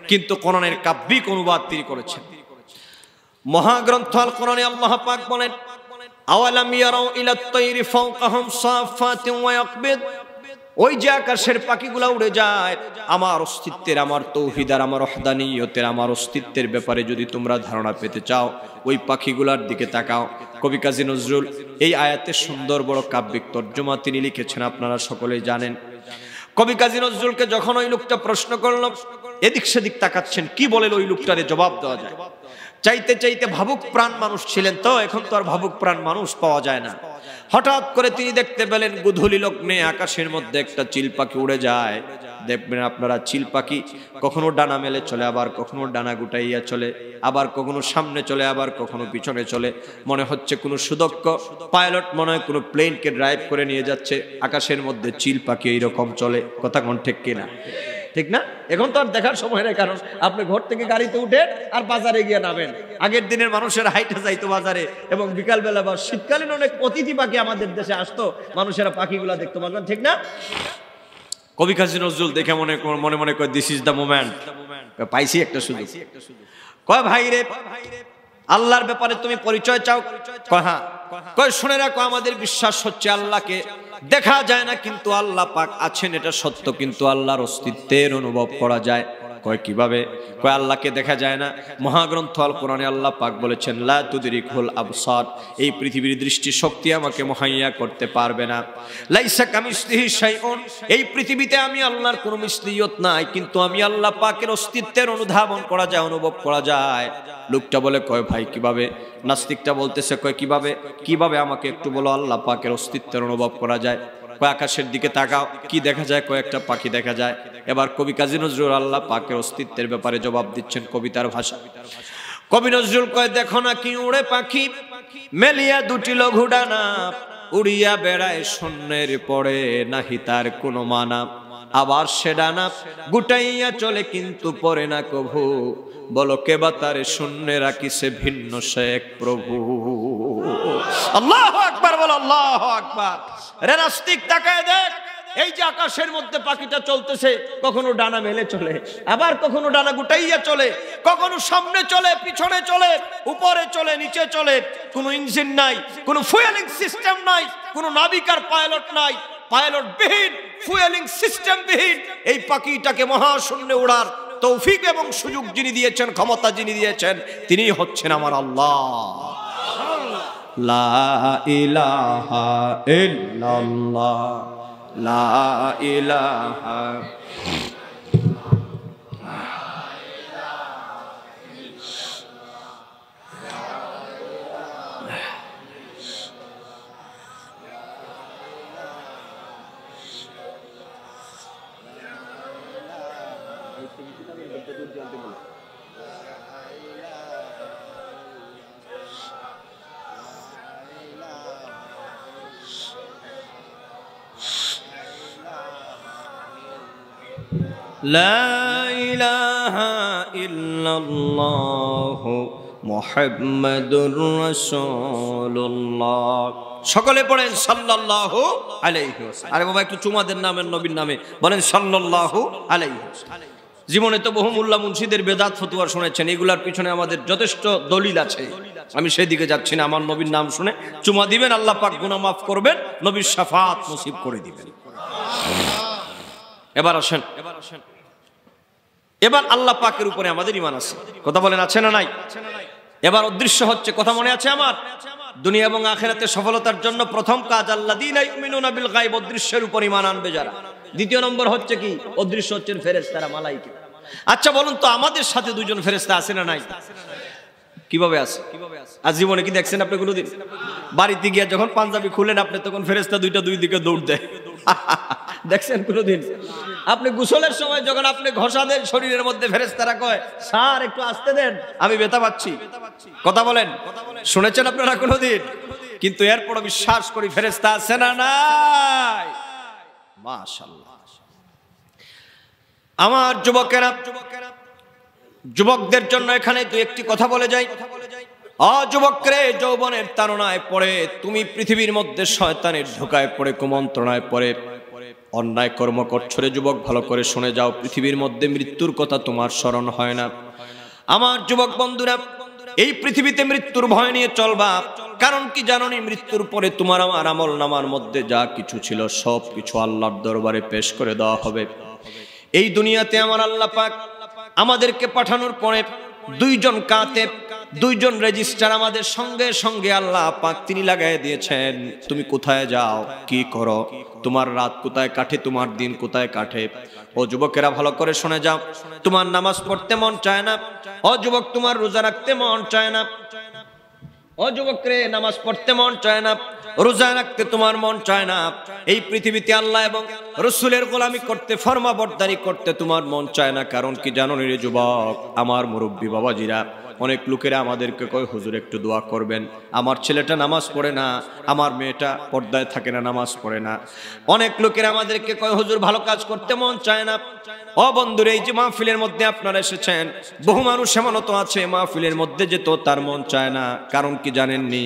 কিন্তু কোরআনের কাব্যিক অনুবাদ তিনি করেছেন। মহাগ্রন্থ আল কোরআনে আল্লাহ পাক বলেন আওয়ালাম ইয়ারাউ ইলাত তায়রি ফাওকাহুম সাফাতিন ওয়া ইয়াকবিদ, ওই যে আকাশের পাখিগুলা উড়ে যায়, আমার অস্তিত্বের, আমার তৌহিদ আর আমার ওয়াহদানিয়তের, আমার অস্তিত্বের ব্যাপারে যদি তোমরা ধারণা পেতে চাও ওই পাখিগুলার দিকে তাকাও। কবি কাজী নজরুল এই আয়াতের সুন্দর বড় কাব্যিক তর্জমা তিনি লিখেছেন, আপনারা সকলেই জানেন। কবি কাজী নজরুলকে যখন ওই লোকটা প্রশ্ন করলো, এদিক সেদিক তাকাচ্ছেন, কি বলে ওই লোকটারে জবাব দেওয়া যায়? চাইতে চাইতে ভাবুক প্রাণ মানুষ ছিলেন তো, এখন তো আর ভাবুক প্রাণ মানুষ পাওয়া যায় না। হঠাৎ করে তিনি দেখতে পেলেন গোধূলি লগ্নে আকাশের মধ্যে একটা চিল পাখি উড়ে যায়। দেখবেন আপনারা, চিল পাখি কখনো ডানা মেলে চলে, আবার কখনো ডানা গুটাইয়া চলে, আবার কখনো সামনে চলে, আবার কখনো পিছনে চলে। মনে হচ্ছে কোনো সুদক্ষ পাইলট মনে হয় কোনো প্লেনকে ড্রাইভ করে নিয়ে যাচ্ছে আকাশের মধ্যে। চিল পাখি এইরকম চলে, কথা কোন ঠিক কিনা? ঠিক না? এখন তো আর দেখার সময় নেই, কারণ আপনি ঘর থেকে গাড়িতে উঠেন আর বাজারে গিয়ে নামেন। আগের দিনের মানুষেরা হাইটে যাইতো বাজারে, এবং বিকালবেলা বা শীতকালীন অনেক অতিথি পাখি আমাদের দেশে আসতো, মানুষেরা পাখিগুলা দেখতে পারবেন, ঠিক না? কবি কাজী নজরুল দেখে মনে মনে কয়, দিস ইজ দ্য মোমেন্ট, পাইছি একটা সুযোগ। কয় ভাই রে, আল্লাহর ব্যাপারে তুমি পরিচয় চাও? কয় হ্যাঁ। কয় শুনে রাখো, আমাদের বিশ্বাস হচ্ছে আল্লাহকে দেখা যায় না, কিন্তু আল্লাহ পাক আছেন এটা সত্য, কিন্তু আল্লাহর অস্তিত্বের অনুভব করা যায়। কয় কিভাবে? কয় আল্লাহকে দেখা যায় না, মহাগ্রন্থ আল কোরআনে আল্লাহ পাক বলেছেন, লা তুদরিকুল আবসার, এই পৃথিবীর দৃষ্টি শক্তি আমাকে মুহাইয়া করতে পারবে না। লাইসা কামিসলিহি শাইউন, এই পৃথিবীতে আমি আল্লাহর কোনো মিসলিয়ত নাই, কিন্তু আমি আল্লাহ পাকের অস্তিত্বের অনুধাবন করা যায়, অনুভব করা যায়। লোকটা বলে, কয় ভাই কিভাবে? নাস্তিকটা বলতেছে, কয় কিভাবে? কিভাবে আমাকে একটু বলো, আল্লাহ পাকের অস্তিত্বের অনুভব করা যায়? কয় আকাশের দিকে তাকাও, কি দেখা যায়? কয়েকটা পাখি দেখা যায়। এবার কবি কাজী নজরুল আল্লাহ পাকের অস্তিত্বের ব্যাপারে জবাব দিচ্ছেন কবিতার ভাষা। কবি নজরুল কয়, দেখো না কি উড়ে পাখি, মেলিয়া দুটি লঘু ডানা, উড়িয়া বেড়ায় শূন্যের পড়ে, নাহি তার কোনো মানা। আবার সে ডানা গুটাইয়া চলে, কিন্তু পড়ে না কভু, বলো কে বা তারে শূন্যে রাখিছে ভিন্ন সে এক প্রভু। আল্লাহু আকবার, বলো আল্লাহু আকবার। রে নাস্তিক, তাকায় দেখ, এই যে আকাশের মধ্যে পাখিটা চলতেছে, কখনো ডানা মেলে চলে, আবার কখনো ডানা গুটাইয়া চলে, কখনো সামনে চলে, পিছনে চলে, উপরে চলে, নিচে চলে। কোনো ইঞ্জিন নাই, কোনো ফুয়েলিং সিস্টেম নাই, কোনো নাবিকার পাইলট নাই, পাইলট বিহীন, ফুয়েলিং সিস্টেম বিহীন এই পাখিটাকে মহাশূন্যে উড়ার তৌফিক এবং সুযোগ যিনি দিয়েছেন, ক্ষমতা যিনি দিয়েছেন, তিনি হচ্ছেন আমার আল্লাহ। লা ইলাহা ইল্লাল্লাহ, লা ইলাহা লা ইলাহা ইল্লাল্লাহ মুহাম্মাদুর রাসূলুল্লাহ। সকলে পড়েন সাল্লাল্লাহু আলাইহি ওয়াসাল্লাম। আরে বাবা, একটু চুমা দেন নামের নবীর নামে, বলেন সাল্লাল্লাহু আলাইহি ওয়াসাল্লাম। জীবনে তো বহু মোল্লা মুন্সিদের বেদাত ফতুয়া শুনেছেন, এগুলার পিছনে আমাদের যথেষ্ট দলিল আছে। আমি সেদিকে যাচ্ছি না, আমার নবীর নাম শুনে চুমা দিবেন, আল্লাহ পাক গুনাহ মাফ করবেন, নবীর শাফাত নসিব করে দিবেন। এবার আসেন, এবার আল্লাহ পাকের উপরে আমাদের ঈমান আছে, কথা বলেন আছে না নাই? এবার উদ্দেশ্য হচ্ছে, কথা মনে আছে আমার, দুনিয়া এবং আখিরাতে সফলতার জন্য প্রথম কাজ আল্লাযীনা ইউমিনুনা বিল গায়ব, অদৃশ্যের উপর ঈমান আনবে যারা। দ্বিতীয় নম্বর হচ্ছে কি? অদৃশ্য হচ্ছেন ফেরেশতারা, মালায়েকা। আচ্ছা বলুন তো, আমাদের সাথে দুজন ফেরেশতা আছে না নাই? কিভাবে আছে? আজ জীবনে কি দেখছেন আপনি কোনোদিন? বাড়িতে গিয়ে যখন পাঞ্জাবি খুলেন আপনি, তখন ফেরেশতা দুইটা দুই দিকে দৌড় দেয়, দেখছেন কোনোদিন? আপনি গোসলের সময় যখন আপনি ঘষা দেন শরীরের মধ্যে, ফেরেশতারা কয়, স্যার একটু আসতে দেন, আমি ব্যথা পাচ্ছি। কথা বলেন, শুনেছেন আপনারা কোনোদিন? কিন্তু এরপর বিশ্বাস করি ফেরেশতা আছে না নাই? মাশাআল্লাহ। আমার যুবকেরা, যুবকদের জন্য এখানে দুই একটি কথা বলে যাই। যুবকরে, যৌবনের তাড়নায় পড়ে তুমি পৃথিবীর মধ্যে শয়তানের ধোঁকায় পড়ে, কুমন্ত্রণায় পড়ে অন্যায় কর্ম করছো রে যুবক, ভালো করে শুনে যাও, পৃথিবীর মধ্যে মৃত্যুর কথা তোমার স্মরণ হয় না। আমার যুবক বন্ধুরা, এই পৃথিবীতে মৃত্যুর ভয় নিয়ে চলবা, কারণ কি জানো নি, মৃত্যুর পরে তোমার আমার আমল নামার মধ্যে যা কিছু ছিল সব কিছু আল্লাহর দরবারে পেশ করে দেওয়া হবে। এই দুনিয়াতে আমার আল্লাহ পাক আমাদেরকে পাঠানোর পরে দুইজন কাতেব, দুইজন রেজিস্ট্রার আমাদের সঙ্গে সঙ্গে আল্লাহ পাক তিনি লাগাই দিয়েছেন। তুমি কোথায় যাও, কি করো, তোমার রাত কোথায় কাটে, তোমার দিন কোথায় কাটে। ও যুবকেরা ভালো করে শুনে যাও, তোমার নামাজ পড়তে মন চায় না, ও যুবক তোমার রোজা রাখতে মন চায় না, ও যুবক রে নামাজ পড়তে মন চায় না, রোজা রাখতে তোমার মন চায় না, এই পৃথিবীতে আল্লাহ এবং রসুলের গোলামি করতে, ফরমাবরদারি করতে তোমার মন চায় না। কারণ কি জানো রে যুবক, আমার মুরব্বী বাবাজিরা, অনেক লোকেরা আমাদেরকে কয় হুজুর একটু দোয়া করবেন, আমার ছেলেটা নামাজ পড়ে না, আমার মেয়েটা পর্দায় থাকে না, নামাজ পড়ে না। অনেক লোকেরা আমাদেরকে কয় হুজুর ভালো কাজ করতে মন চায় না। ও বন্ধুরা, এই যে মাহফিলের মধ্যে আপনারা এসেছেন, বহু মানুষ এমনও তো আছে মাহফিলের মধ্যে যেত তার মন চায় না। কারণ কি জানেননি?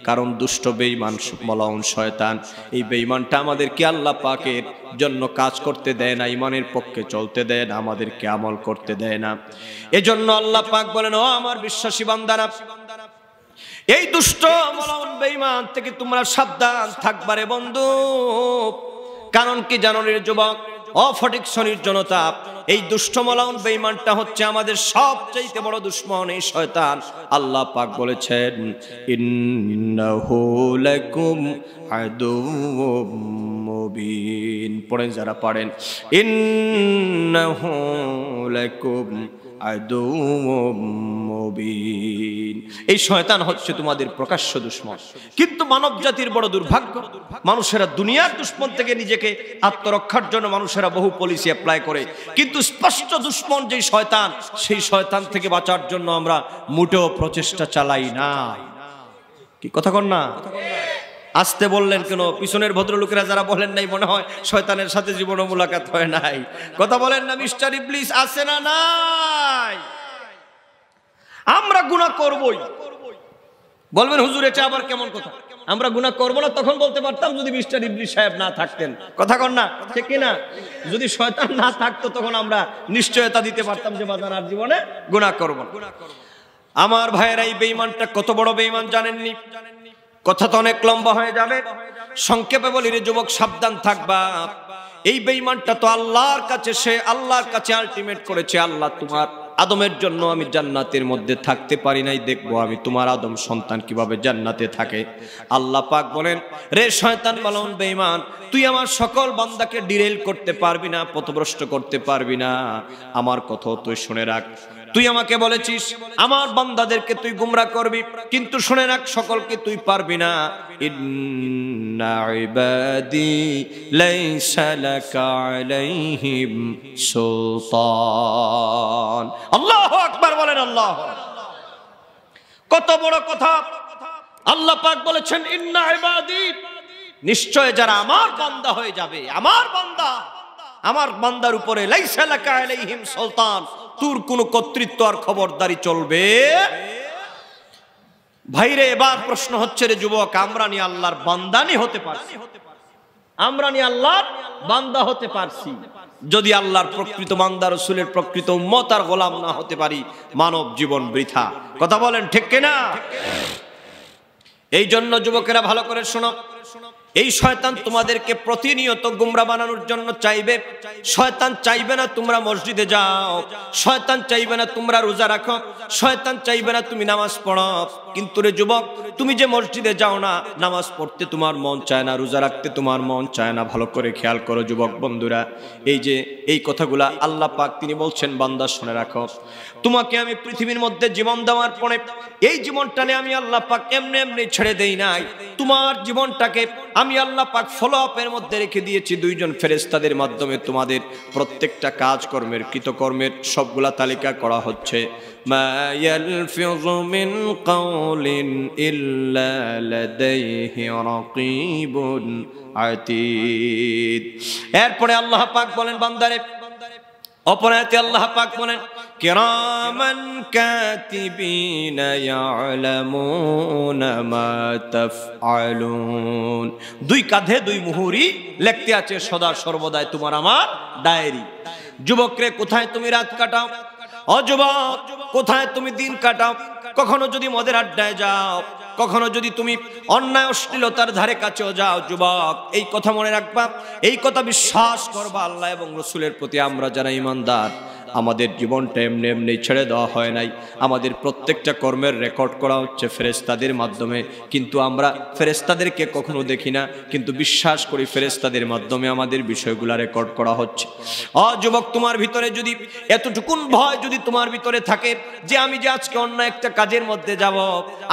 কারণ দুষ্ট বেঈমান মালাউন শয়তান, এই বেঈমানটা আমাদেরকে আল্লাহ পাকের জন্য কাজ করতে দেয় না, ইমানের পক্ষে চলতে দেয় না, আমাদেরকে আমল করতে দেয় না। এজন্য আল্লাহ পাক বলেন, ও আমার বিশ্বাসী বান্দারা, এই দুষ্ট মালাউন বেঈমান থেকে তোমরা সাবধান থাকবারে বন্ধু। কারণ কি জানো রে যুবক, অফটিক শনির জনতা, এই দুষ্ট মালাউন বেঈমানটা হচ্ছে আমাদের সবচেয়ে বড় দুশমন, এই শয়তান। আল্লাহ পাক বলেছেন, ইন্নাহু লাকুম আদুউম মুবিন। পড়েন যারা পারেন, ইন্নাহু লাকুম আদুউম মুবিন। এই শয়তান হচ্ছে তোমাদের প্রকাশ্য দুশমন। কিন্তু মানব জাতির বড় দুর্ভাগ্য, মানুষেরা দুনিয়ার দুশমন থেকে নিজেকে আত্মরক্ষার জন্য মানুষেরা বহু পলিসি অ্যাপ্লাই করে, কিন্তু স্পষ্ট দুশমন যেই শয়তান, সেই শয়তান থেকে বাঁচার জন্য আমরা মোটেও প্রচেষ্টা চালাই না। কি কথা কন না? আসতে বললেন কেন? পিছনের ভদ্রলোকেরা যারা বলেন নাই, মনে হয় শয়তানের সাথে জীবনে মুলাকাত হয় নাই। কথা বলেন না, মিস্টার ইবলিস আছে না নাই? আমরা গুনাহ করবই। বলবেন হুজুর এটা আবার কেমন কথা? আমরা গুনাহ করব না তখন বলতে পারতাম যদি মিস্টার ইবলিস সাহেব না থাকতেন। কথা কন না, ঠিক কি না? যদি শয়তান না থাকতো তখন আমরা নিশ্চয়তা দিতে পারতাম যে বাজার আর জীবনে গুনাহ করব না। আমার ভাইয়েরা, এই বেঈমানটা কত বড় বেঈমান জানেননি? কথা তো অনেক লম্বা হয়ে যাবে, সংক্ষেপে বলি রে যুবক, সাবধান থাকবা। এই বেঈমানটা তো আল্লাহর কাছে, সে আল্লাহর কাছে আলটিমেট করেছে, আল্লাহ তোমার আদমের জন্য আমি জান্নাতের মধ্যে থাকতে পারি নাই, দেখবো আমি তোমার আদম সন্তান কিভাবে জান্নাতে থাকে। আল্লাহ পাক বলেন, রে শয়তান মালাউন বেঈমান, তুই আমার সকল বান্দাকে ডিরেল করতে পারবি না, পথভ্রষ্ট করতে পারবি না। আমার কথা তুই শুনে রাখ, তুই আমাকে বলেছিস আমার বান্দাদেরকে তুই গুমরাহ করবি, কিন্তু শুনে রাখ সকলকে তুই পারবি না। ইন্না ইবাদি লাইসা লাকা আলাইহিম সুলতান। আল্লাহু আকবার বলেন, আল্লাহ। কত বড় কথা! আল্লাহ পাক বলেছেন, ইন্না ইবাদি, নিশ্চয় যারা আমার বান্দা হয়ে যাবে, আমার বান্দা, আমার বান্দার উপরে লাইসা লাকা আলাইহিম সুলতান, তোর কোন কর্তৃত্ব আর খবরদারি চলবে। ভাইরে, এবার প্রশ্ন হচ্ছে রে যুবক, আমরা নি আল্লাহর বান্দানি হতে পারছি? আমরা নি আল্লাহর বান্দা হতে পারছি? যদি আল্লাহর প্রকৃত বান্দা, রাসূলের প্রকৃত উম্মত আর গোলাম না হতে পারি, মানব জীবন বৃথা। কথা বলেন ঠিক কিনা? এই জন্য যুবকেরা ভালো করে শোনো, এই শয়তান তোমাদেরকে প্রতিনিয়ত গুমরাহ বানানোর জন্য চাইবে। শয়তান চাইবে না তোমরা মসজিদে যাও, শয়তান চাইবে না তোমরা রোজা রাখো, শয়তান চাইবে না তুমি নামাজ পড়ো। কিন্তু রে যুবক, তুমি যে মসজিদে যাও না, নামাজ পড়তে তোমার মন চায় না, রোজা রাখতে তোমার মন চায় না, ভালো করে খেয়াল করো যুবক বন্ধুরা। এই যে এই কথাগুলা আল্লাহ পাক তিনি বলছেন, বান্দা শুনে রাখো, তোমাকে আমি পৃথিবীর মধ্যে জীবন দেওয়ার পরে এই জীবনটানে আমি আল্লাহ পাক এমনি এমনি ছেড়ে দেই নাই। তোমার জীবনটাকে আমি আল্লাহ পাক ফলো আপের মধ্যে রেখে দিয়েছি দুইজন ফেরেশতাদের মাধ্যমে। তোমাদের প্রত্যেকটা কাজকর্মের, কৃতকর্মের সবগুলা তালিকা করা হচ্ছে। মা ইয়ালফিযু মিন কাওলিন ইল্লা লাদাইহি রাকীবুন আতীদ। এরপরে আল্লাহ পাক বলেন, বান্দারে, অপর আয়াতে আল্লাহ পাক বলেন, কিরামান কাতিবিনা ইয়ালামুনা মা তাফআলুন। দুই কাঁধে দুই মুহুরি লিখতে আছে সদা সর্বদাই তোমার আমার ডায়েরি। যুবকরে, কোথায় তুমি রাত কাটাও? ও যুবক, কোথায় তুমি দিন কাটাও? কখনো যদি মদের আড্ডায় যাও, কখনো যদি তুমি অন্যায় অশ্লীলতার ধারে কাছেও যাও যুবক, এই কথা মনে রাখবা, এই কথা বিশ্বাস করবা, আল্লাহ এবং রাসূলের প্রতি আমরা যারা ঈমানদার, আমাদের জীবনটা এমনি এমনি ছেড়ে দেওয়া হয় নাই। আমাদের প্রত্যেকটা কর্মের রেকর্ড করা হচ্ছে ফেরেশতাদের মাধ্যমে, কিন্তু আমরা ফেরেশতাদেরকে কখনো দেখি না, কিন্তু বিশ্বাস করি ফেরেশতাদের মাধ্যমে আমাদের বিষয়গুলো রেকর্ড করা হচ্ছে। যুবক, তোমার ভিতরে যদি এতটুকুন ভয় যদি তোমার ভিতরে থাকে যে আমি যে আজকে অন্য একটা কাজের মধ্যে যাব,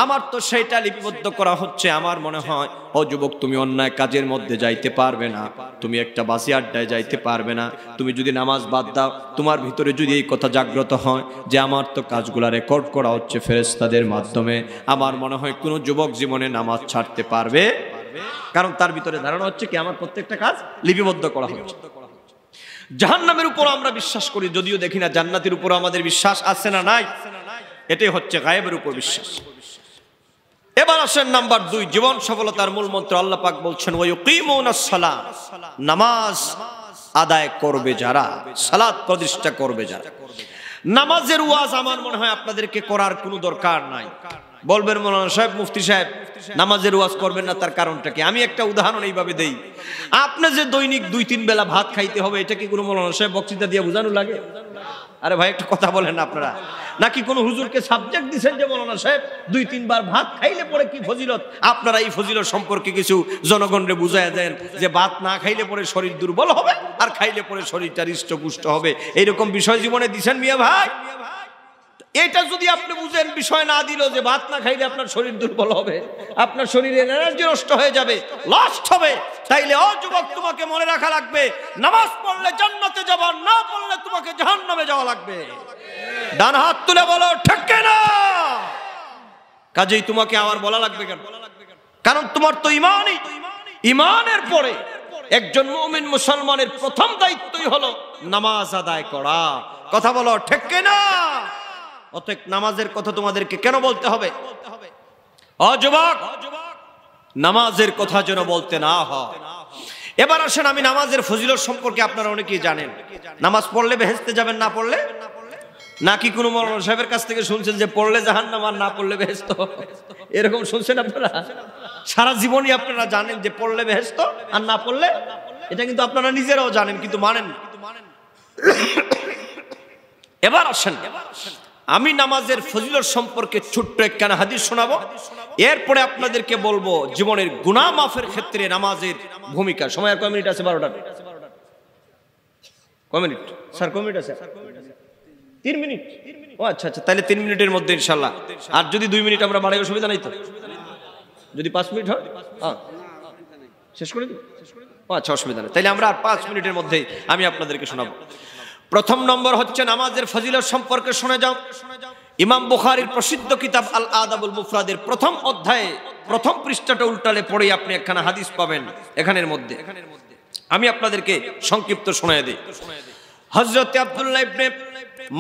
আমার তো সেইটা লিপিবদ্ধ করা হচ্ছে, আমার মনে হয় যুবক তুমি অন্যায় কাজের মধ্যে যাইতে পারবে না, তুমি একটা বাসি আড্ডায় যাইতে পারবে না। তুমি যদি নামাজ বাদ দাও, তোমার ভিতরে যদি এই কথা জাগ্রত হয় যে আমার তো কাজগুলা রেকর্ড করা হচ্ছে ফেরেশতাদের মাধ্যমে, আমার মনে হয় কোনো যুবক জীবনে নামাজ ছাড়তে পারবে, কারণ তার ভিতরে ধারণা হচ্ছে কি আমার প্রত্যেকটা কাজ লিপিবদ্ধ করা হচ্ছে। জাহান্নামের উপর আমরা বিশ্বাস করি, যদিও দেখি না। জান্নাতের উপর আমাদের বিশ্বাস আছে না নাই? এটাই হচ্ছে গায়েবের উপর বিশ্বাস। এবার আসেন নাম্বার 2, জীবন সফলতার মূল মন্ত্র। আল্লাহ পাক বলছেন ওয়ায়ুকিমুনাস সালাহ, নামাজ আদায় করবে যারা, সালাত প্রতিষ্ঠা করবে যারা। নামাজের ওয়াজ আমার মনে হয় আপনাদেরকে করার কোনো দরকার নাই। বলবেন মৌলানা সাহেব, মুফতি সাহেব নামাজের ওয়াজ করবেন না, তার কারণটা কি? আমি একটা উদাহরণ এইভাবে দেই। আপনি যে দৈনিক 2-3 বেলা ভাত খাইতে হবে, এটা কি কোনো মৌলানা সাহেব বক্তৃতা দিয়ে বোঝানো লাগে? আরে ভাই একটু কথা বলেন আপনারা। নাকি কোন হুজুরকে সাবজেক্ট দিচ্ছেন যে মৌলানা সাহেব 2-3 বার ভাত খাইলে পরে কি ফজিলত? আপনারা এই ফজিলত সম্পর্কে কিছু জনগণকে বুঝাইয়া দেন যে ভাত না খাইলে পরে শরীর দুর্বল হবে, আর খাইলে পরে শরীরটা হৃষ্টপুষ্ট হবে। এইরকম বিষয় জীবনে দিচ্ছেন মিয়া ভাই? এটা যদি আপনি বুঝেন, বিষয় না দিল যে ভাত না খাইলে আপনার শরীর দুর্বল হবে, আপনার শরীরের এনার্জি নষ্ট হয়ে যাবে, লস্ট হবে, তাইলে যুবক তোমাকে মনে রাখা লাগবে, নামাজ পড়লে জান্নাতে যাবা, না পড়লে তোমাকে জাহান্নামে যাওয়া লাগবে। ডান হাত তুলে বলো ঠিক না? কাজেই তোমাকে আবার বলা লাগবে কেন? কারণ তোমার তো ঈমানই, ঈমানের পরে একজন মুমিন মুসলমানের প্রথম দায়িত্বই হলো নামাজ আদায় করা। কথা বলো ঠিক না? অতএব নামাজের কথা তোমাদেরকে কেন বলতে হবে? যুবক, নামাজের কথা যেন বলতে না হয়। এবার আসেন, আমি নামাজের ফজিলত সম্পর্কে আপনারা অনেকেই জানেন। নামাজ পড়লে বেহেশতে যাবেন, না পড়লে? নাকি কোনো মৌলানা সাহেবের কাছ থেকে শুনছেন যে পড়লে জাহান্নাম আর না পড়লে বেহেশত? এরকম শুনছেন আপনারা? সারা জীবনই আপনারা জানেন যে পড়লে বেহেশত আর না পড়লে, এটা কিন্তু আপনারা নিজেরাও জানেন, কিন্তু মানেন না। এবার আসেন, আমি নামাজের ফজিলত সম্পর্কে ছোট্ট একখানা হাদিস শোনাবো, এরপরে আপনাদেরকে বলবো জীবনের গুনাহ মাফের ক্ষেত্রে নামাজের ভূমিকা। সময় আর কয় মিনিট আছে? 12টা। কয় মিনিট স্যার? কয় মিনিট আছে? 3 মিনিট। আচ্ছা আচ্ছা, তাহলে 3 মিনিটের মধ্যে ইনশাল্লাহ। আর যদি 2 মিনিট আমরা বাড়াই, অসুবিধা নাই তো? যদি 5 মিনিট হয় শেষ করে দিই? আচ্ছা, অসুবিধা নেই। তাইলে আমরা আর 5 মিনিটের মধ্যে আমি আপনাদেরকে শোনাবো। প্রথম নম্বর হচ্ছে নামাজের ফজিলত সম্পর্কে শুনে যাও। ইমাম বুখারীর প্রসিদ্ধ কিতাব আল আদাবুল মুফরাদের প্রথম অধ্যায়ে প্রথম পৃষ্ঠাটা উল্টালে পড়েই আপনি একখানা হাদিস পাবেন। এখানের মধ্যে আমি আপনাদেরকে সংক্ষিপ্ত শোনায় দিই। হযরত আব্দুল্লাহ ইবনে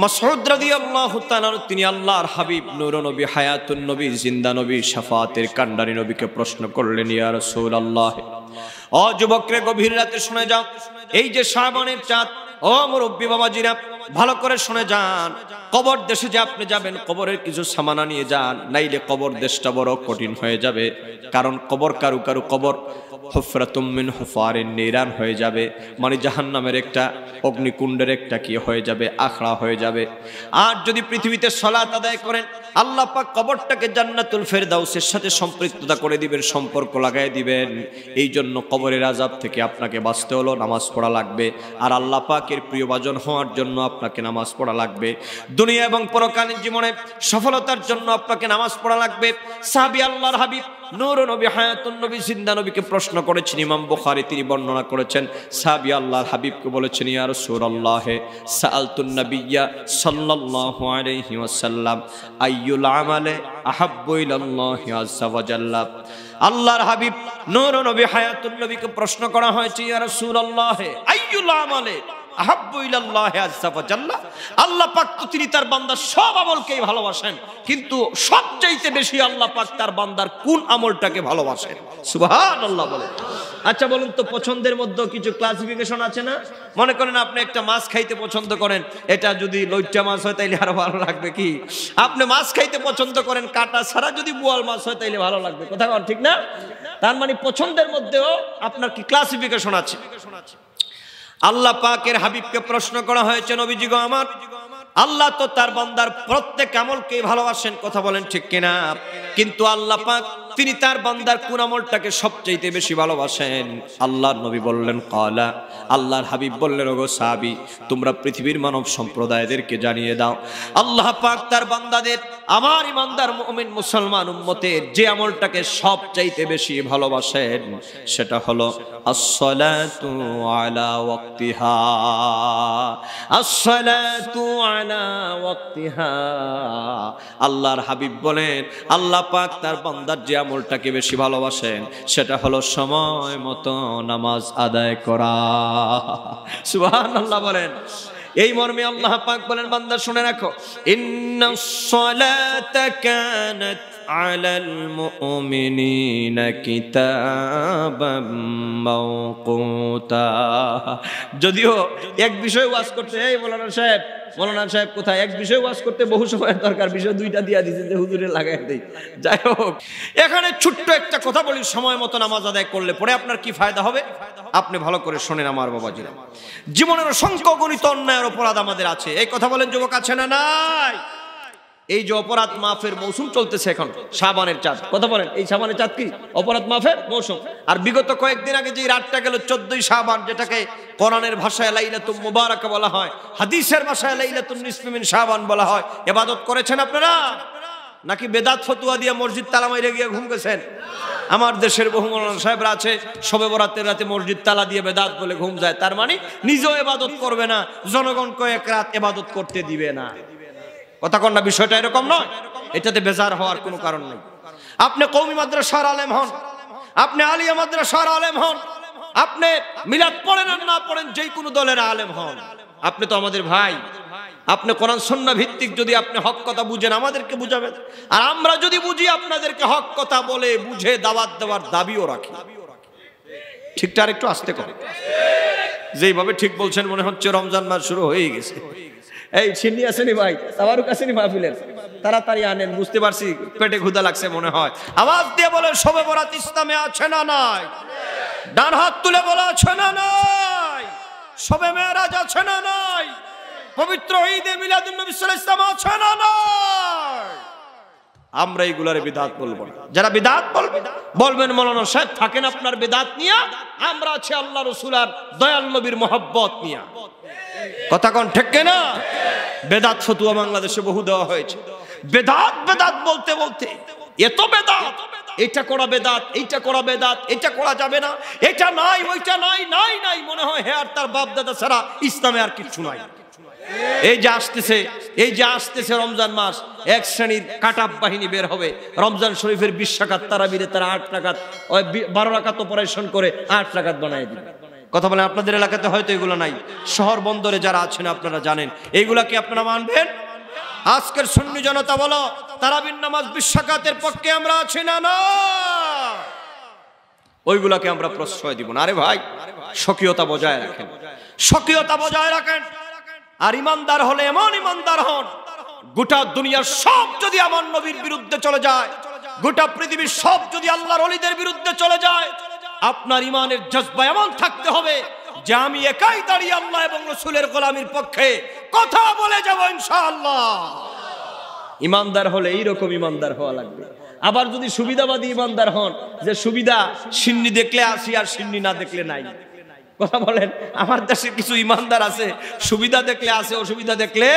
মাসউদ রাদিয়াল্লাহু তাআলা, তিনি আল্লাহর হাবিব, নূর নবী, হায়াতুন নবী, জিন্দা নবী, শাফাতের কান্ডারি নবীকে প্রশ্ন করলেন, ইয়া রাসূলুল্লাহ, যুবকরে গভীর রাতে শুনে যাও, এই যে শাবানের চাঁদ, মুরব্বী বাবাজিরা ভালো করে শুনে যান, কবর দেশে যে আপনি যাবেন, কবরের কিছু সামানা নিয়ে যান, নাইলে কবর দেশটা বড় কঠিন হয়ে যাবে। কারণ কবর কারু কারু কবর হুফরাতুম মিন হুফারিন নিরান হয়ে যাবে, মানে জাহান্নামের একটা অগ্নিকুণ্ডের একটা কি হয়ে যাবে, আখড়া হয়ে যাবে। আর যদি পৃথিবীতে সালাত আদায় করেন, আল্লাহ পাক কবরটাকে জান্নাতুল ফেরদাউসের সাথে সম্পৃক্ততা করে দিবেন, সম্পর্ক লাগাই দিবেন। এই জন্য কবরের আযাব থেকে আপনাকে বাঁচতে হলো নামাজ পড়া লাগবে, আর আল্লাহ পাকের প্রিয়ভাজন হওয়ার জন্য আপনাকে নামাজ পড়া লাগবে। দুনিয়া এবং পরকালীন জীবনে সফলতার জন্য আপনাকে নামাজ পড়া লাগবে। সাহাবী আল্লাহর হাবিব, নূর নবী, হায়াতুন নবী, জিন্দা নবীকে প্রশ্ন করেছেন। ইমাম বুখারী তিনি বর্ণনা করেছেন, সাহাবী আল্লাহর হাবিবকে বলেছেন, ইয়া রাসূলুল্লাহ, সাআলতুন নবিয়্যা সাল্লাল্লাহু আলাইহি ওয়াসাল্লাম আইয়ুল আমালে আহাব্বু ইলাল্লাহি আযজা ওয়া জাল্লা। আল্লাহর হাবিব নূর নবী, হায়াতুন নবীকে প্রশ্ন করা হয়েছে, ইয়া রাসূলুল্লাহ, আইয়ুল আমালে, আহাব্বু ইলাল্লাহি আযজা ওয়া জাল্লা, আল্লাহ পাক তো তিনি তার বান্দার সব আমলকেই ভালোবাসেন, কিন্তু সবচাইতে বেশি আল্লাহ পাক তার বান্দার কোন আমলটাকে ভালোবাসেন? সুবহানাল্লাহ বলেন। আচ্ছা বলুন তো, পছন্দের মধ্যে কিছু ক্লাসিফিকেশন আছে না? মনে করেন আপনি একটা মাছ খাইতে পছন্দ করেন, এটা যদি লইট্টা মাছ হয় তাইলে আরো ভালো লাগবে কি? আপনি মাছ খাইতে পছন্দ করেন, কাটা ছাড়া যদি বোয়াল মাছ হয় তাইলে ভালো লাগবে, কথা বল ঠিক না? তার মানে পছন্দের মধ্যেও আপনার কি ক্লাসিফিকেশন আছে? আল্লাহ পাকের হাবিবকে প্রশ্ন করা হয়েছে, নবীজি গো আমার, আল্লাহ তো তার বান্দার প্রত্যেক আমলকে ভালোবাসেন, কথা বলেন ঠিক কিনা? কিন্তু আল্লাহ পাক তিনি তার বান্দার কোন আমলটাকে সবচাইতে বেশি ভালোবাসেন? আল্লাহর নবী বললেন ক্বালা, আল্লাহর হাবিব বললেন ওগো সাহাবী, তোমরা পৃথিবীর মানব সম্প্রদায়দেরকে জানিয়ে দাও, আল্লাহ পাক তার বান্দাদের, আমার ইমানদার মুমিন মুসলমান উম্মতের যে আমলটাকে সবচাইতে বেশি ভালোবাসেন সেটা হলো আসসালাতু আলা ওয়াক্তিহা, আসসালাতু আলা ওয়াক্তিহা। আল্লাহর হাবিব বলেন আল্লাহ পাক তার বান্দার যে আমলটাকে বেশি ভালোবাসেন সেটা হলো সময় মতো নামাজ আদায় করা। সুবহানাল্লাহ বলেন। এই মর্মে আল্লাহ পাক বলেন বান্দা শুনে রাখো, ইন্নাস সালাতা কানাত আলাল মুমিনিনা কিতাবাম মাওকুতা। যদিও এক বিষয় ওয়াজ করতে, এই মৌলানা সাহেব কোথায়, এক বিষয় ওয়াজ করতে বহু সময়ের দরকার, বিষয় দুইটা দিয়া দিয়েছে যে হুজুরে লাগাই দেই। যাই হোক, এখানে ছোট্ট একটা কথা বলি, সময় মতো নামাজ আদায় করলে পরে আপনার কি ফায়দা হবে আপনি ভালো করে শোনেন আমার বাবাজিরা। জীবনের অসংখ্য গণিত অন্যায়ের অপরাধ আমাদের আছে, এই কথা বলেন যুবক আছে না নাই? এই যে অপরাধ মাফের মৌসুম চলতেছে এখন, শাবানের চাঁদ, কথা বলেন এই শাবানের চাঁদ কি অপরাধ মাফের মৌসুম। আর বিগত কয়েকদিন আগে যে রাতটা গেল 14ই শাবান, যেটাকে কোরআনের ভাষায় লাইলাতুল মুবারাকা বলা হয়, হাদিসের ভাষায় লাইলাতুন নিসফি মিন শাবান বলা হয়, ইবাদত করেছেন আপনারা নাকি বেদাত ফতুয়া দিয়ে মসজিদ তালা মাইরে গিয়ে ঘুম গেছেন? আমার দেশের বহু মৌলানা সাহেবরা আছে শবে বরাতের রাতে মসজিদ তালা দিয়ে বেদাত বলে ঘুম যায়, তার মানে নিজেও ইবাদত করবে না, জনগণকে এক রাত ইবাদত করতে দিবে না। কথা কন না, বিষয়টা এরকম নয়, এটাতে বেজার হওয়ার কোনো কারণ নেই। আপনি কওমি মাদ্রাসার আলেম হন, আপনি আলিয়া মাদ্রাসার আলেম হন, আপনি মিলাদ পড়েন আর না পড়েন, যেই কোনো দলের আলেম হন, আপনি তো আমাদের ভাই। আপনি কোরআন সুন্নাহ ভিত্তিক যদি আপনি হক কথা বুঝেন আমাদেরকে বুঝাবেন, আর আমরা যদি বুঝি আপনাদেরকে হক কথা বলে বুঝে দাওয়াত দেওয়ার দাবিও রাখি। ঠিকটা আর একটু আস্তে করেন, যেইভাবে ঠিক বলছেন মনে হচ্ছে রমজান মাস শুরু হয়ে গেছে। এই সিন্নি আসেনি ভাই, তাবারুক আসেনি মাহফিলের, তাড়াতাড়ি আনেন, বুঝতে পারছি পেটে ক্ষুধা লাগছে মনে হয়। আওয়াজ দিয়ে বলেন শবে বরাত ইসলামে আছে না নাই? ডান হাত তুলে বলা আছে না নাই? শবে মেরাজ আছে না নাই? পবিত্র ঈদে মিলাদুন নবী সাল্লাল্লাহু আলাইহি ওয়াসাল্লাম আছে না নাই? আমরা এইগুলারে বিদআত বলবো না। যারা বিদআত বলবেন মাওলানা সাহেব থাকেন আপনার বিদআত নিয়া, আমরা আছি আল্লাহ রাসূল আর দয়াল নবীর মহব্বত নিয়া। কথা কোন ঠিক না? বেদাত ফতুয়া বাংলাদেশে বহু দেওয়া হয়েছে, বেদাত বেদাত বলতে বলতে এত বেদাত, এটা করা বেদাত, এইটা করা বেদাত, এটা করা যাবে না, এটা নাই, ওইটা নাই, নাই নাই, মনে হয় হে আর তার বাপ দাদা ছাড়া ইসলামে আর কিছু নাই। এই যে আসতেছে রমজান মাস, এক শ্রেণীর কাটাপ বাহিনী বের হবে, রমজান শরীফের 20 রাকাত তারাবিরে তারা 8 রাকাত, ওই 12 রাকাত অপারেশন করে 8 রাকাত বানায় দিবে। কথা বলেন আপনাদের এলাকাতে হয়তো এগুলো নাই, শহর বন্দরে যারা আছেন আপনারা জানেন, এইগুলা কি আপনারা মানবেন? আজকের সুন্নি জনতা বলো তারাবির নামাজ 20 রাকাতের পক্ষে আমরা আছি না? না, ওইগুলাকে আমরা প্রশ্রয় দিব না। আরে ভাই, স্বকীয়তা বজায় রাখেন, স্বকীয়তা বজায় রাখেন। আর ইমানদার হলে এমন ইমানদার হন, গোটা দুনিয়ার সব যদি আমার নবীর বিরুদ্ধে চলে যায়, গোটা পৃথিবীর সব যদি আল্লাহর ওলিদের বিরুদ্ধে চলে যায়, আপনার ইমানের জজবা এমন থাকতে হবে যে আমি একাই দাঁড়িয়ে আল্লাহ এবং রাসূলের গোলামির পক্ষে কথা বলে যাব ইনশাআল্লাহ। ইমানদার হলে এইরকম ইমানদার হওয়া লাগবে। আবার যদি সুবিধাবাদী ইমানদার হন, যে সুবিধা সিন্নি দেখলে আসি আর সিন্নি না দেখলে নাই, কথা বলেন আমার দেশে কিছু ইমানদার আছে, সুবিধা দেখলে আসে, অসুবিধা দেখলে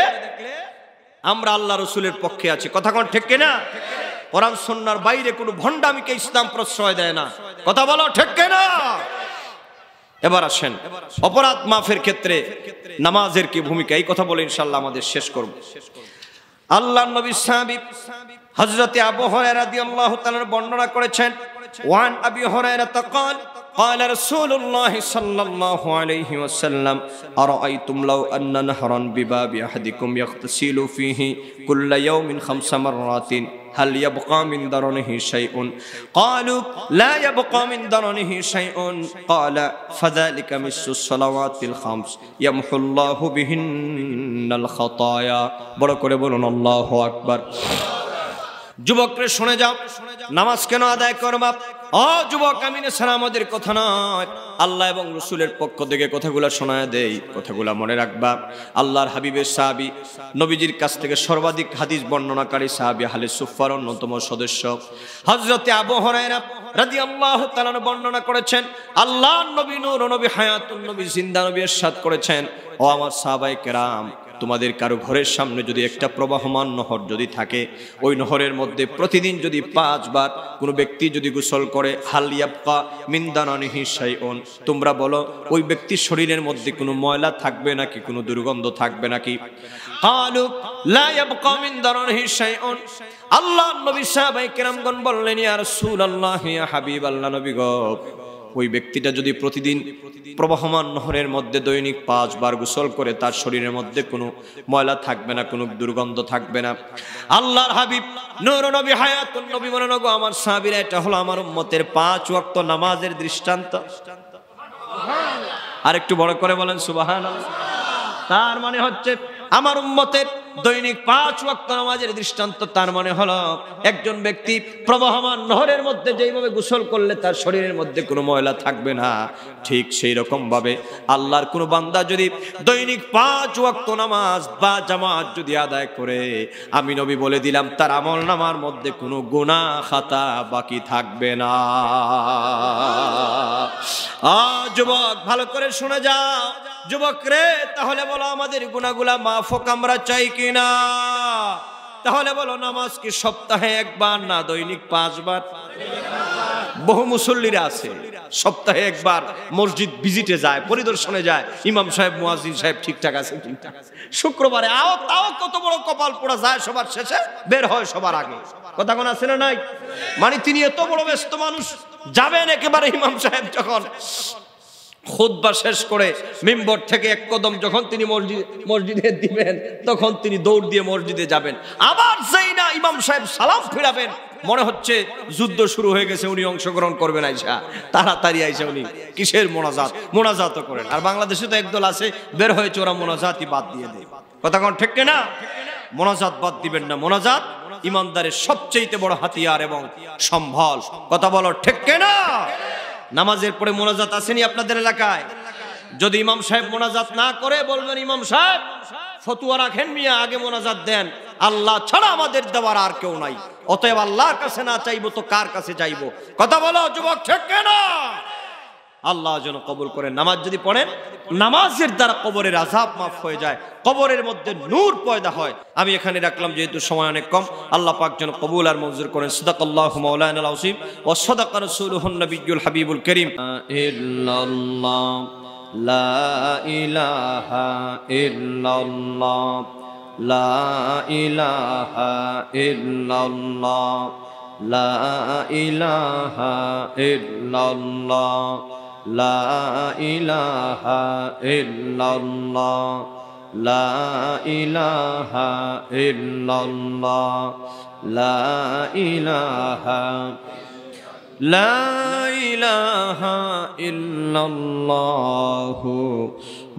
আমরা আল্লাহ রাসূলের পক্ষে আছি। কথা কোন ঠিক কিনা? কোরআন সুন্নাহর বাইরে কোনো ভণ্ডামিকে ইসলাম প্রশ্রয় দেয় না। কথা বলো ঠিক কিনা? এবার আসেন অপরাধ মাফের ক্ষেত্রে নামাজের কি ভূমিকা, এই কথা বলে ইনশাআল্লাহ আমাদের শেষ করব। আল্লাহর নবী সাহাবী হযরতে আবু হুরায়রা রাদিয়াল্লাহু তাআলা বর্ণনা করেছেন, ওয়ান আবি হুরায়রা ক্বাল قال رسول الله صلى الله عليه وسلم أرأيتم لو أن نهرا بباب أحدكم يغتسل فيه كل يوم 5 مرات هل يبقى من درنه شيء قالوا لا يبقى من درنه شيء قال فذلك مثل الصلوات الخمس يمحو الله بهن الخطايا বড় করে বলুন আল্লাহু আকবার যুবকরে শুনে যাও নামাজ কেন আদায় করবা ও যুবক আমি আমাদের কথা নয় আল্লাহ এবং রাসূলের পক্ষ থেকে কথাগুলো শোনায় দেই কথাগুলো মনে রাখবা আল্লাহর হাবিবের সাহাবী নবীজির কাছ থেকে সর্বাধিক হাদিস বর্ণনাকারী সাহাবী আহলে সুফফার অন্যতম সদস্য হযরতে আবু হুরায়রা রাদিয়াল্লাহু তাআলা বর্ণনা করেছেন আল্লাহর নবী নূর নবী হায়াতুন নবী জিন্দা নবী ইরশাদ করেছেন ও আমার সাহাবায়ে কেরাম তোমাদের কারো ঘরের সামনে যদি একটা প্রবাহমান নহর যদি থাকে ওই নহরের মধ্যে প্রতিদিন যদি 5 বার কোনো ব্যক্তি যদি গোসল করে হাল ইয়াবকা মিন দানানিহি শাইউন তোমরা বলো ওই ব্যক্তির শরীরের মধ্যে কোনো ময়লা থাকবে নাকি কোনো দুর্গন্ধ থাকবে নাকি ক্বালু লা ইয়াবকা মিন দানানিহি শাইউন আল্লাহর নবী সাহাবায়ে কেরামগণ বললেন ইয়া রাসূলুল্লাহ ইয়া হাবিবাল্লাহ নবী গো ওই ব্যক্তিটা যদি প্রতিদিন প্রবাহমান নহরের মধ্যে দৈনিক 5 বার গোসল করে তার শরীরের মধ্যে কোনো ময়লা থাকবে না কোনো দুর্গন্ধ থাকবে না আল্লাহর হাবিব নূর নবী হায়াতুন নবী বলেন গো আমার সাহাবীরা এটা হলো আমার উম্মতের 5 ওয়াক্ত নামাজের দৃষ্টান্ত সুবহানাল্লাহ আর একটু বড় করে বলেন সুবহানাল্লাহ তার মানে হচ্ছে আমার উম্মতের দৈনিক 5 ওয়াক্ত নামাজের দৃষ্টান্ত তার মানে হলো একজন ব্যক্তি প্রবাহমান নহরের মধ্যে যেইভাবে গোসল করলে তার শরীরের মধ্যে কোনো ময়লা থাকবে না ঠিক সেই রকম ভাবে আল্লাহর কোনো বান্দা যদি দৈনিক 5 ওয়াক্ত নামাজ বা জামাত যদি আদায় করে আমি নবী বলে দিলাম তার আমলনামার মধ্যে কোনো গুনাহ খাতা বাকি থাকবে না যুবক ভালো করে শুনে যাও যুবক রে তাহলে বলো আমাদের গুনাহগুলা মাফ হোক আমরা চাই কিনা তাহলে বলো নামাজ কি সপ্তাহে একবার না দৈনিক 5 বার বহু মুসল্লিরা আছে সপ্তাহে একবার মসজিদ ভিজিটে যায় পরিদর্শনে যায় ইমাম সাহেব মুয়াজ্জিন সাহেব ঠিকঠাক আছে শুক্রবারে তাও কত বড় কপাল পোড়া যায় সবার শেষে বের হয় সবার আগে কথা কোন আছে না নাই মানে তিনি এত বড় ব্যস্ত মানুষ যাবেন একেবারে ইমাম সাহেব যখন খুতবা শেষ করে মিম্বর থেকে এক কদম যখন তিনি মসজিদে দিবেন তখন তিনি দৌড় দিয়ে মসজিদে যাবেন আবার যেই না ইমাম সাহেব সালাম ফিরাবেন মনে হচ্ছে যুদ্ধ শুরু হয়ে গেছে উনি অংশগ্রহণ করবেন আইসা তাড়াতাড়ি আইসা উনি কিসের মোনাজাত করেন আর বাংলাদেশে তো একদল আছে বের হয়েছে ওরা মোনাজাতই বাদ দিয়ে দেয় কথা কোন ঠিক না মোনাজাত বাদ দিবেন না মোনাজাত ইমানদারের সবচেয়ে বড় হাতিয়ার এবং সম্বল কথা বলো ঠিক না নামাজের পরে মোনাজাত আসেনি আপনাদের এলাকায় যদি ইমাম সাহেব মোনাজাত না করে বলবেন ইমাম সাহেব ফতোয়া রাখেন মিয়া আগে মোনাজাত দেন আল্লাহ ছাড়া আমাদের দেওয়ার আর কেউ নাই অতএব আল্লাহর কাছে না চাইবো তো কার কাছে যাইবো কথা বলো যুবক ঠিক না আল্লাহ যেন কবুল করেন নামাজ যদি পড়েন নামাজের দ্বারা কবরের আযাব মাফ হয়ে যায় কবরের মধ্যে নূর পয়দা হয় আমি এখানে রাখলাম যেহেতু সময় অনেক কম আল্লাহ পাক যেন কবুল আর মঞ্জুর করেন সাদাকাল্লাহু মাওলানাল আযীম ওয়া সাদাকা রাসূলুহুন নবিয়্যুল হাবিবুল কারীম ইল্লাল্লাহ লা ইলাহা ইল্লাল্লাহ লা ইলাহা ইল্লাল্লাহ লা ইলাহা ইল্লাল্লাহ লা ইলাহা ইল্লাল্লাহ লা ইলাহা ইল্লাল্লাহ লা ইলাহা ইল্লাল্লাহ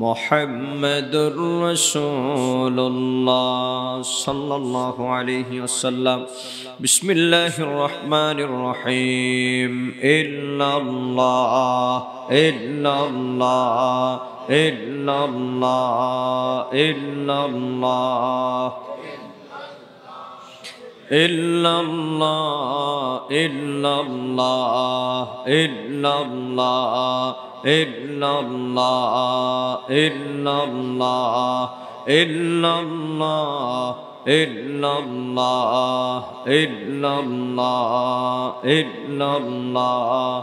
মুহাম্মাদুর রাসূলুল্লাহ সাল্লাল্লাহু আলাইহি ওয়াসাল্লাম বিসমিল্লাহির রহমানির রহিম ইল্লাল্লাহ ইল্লাল্লাহ ইল্লাল্লাহ ইল্লাল্লাহ illallah illallah illallah illallah illallah illallah illallah illallah illallah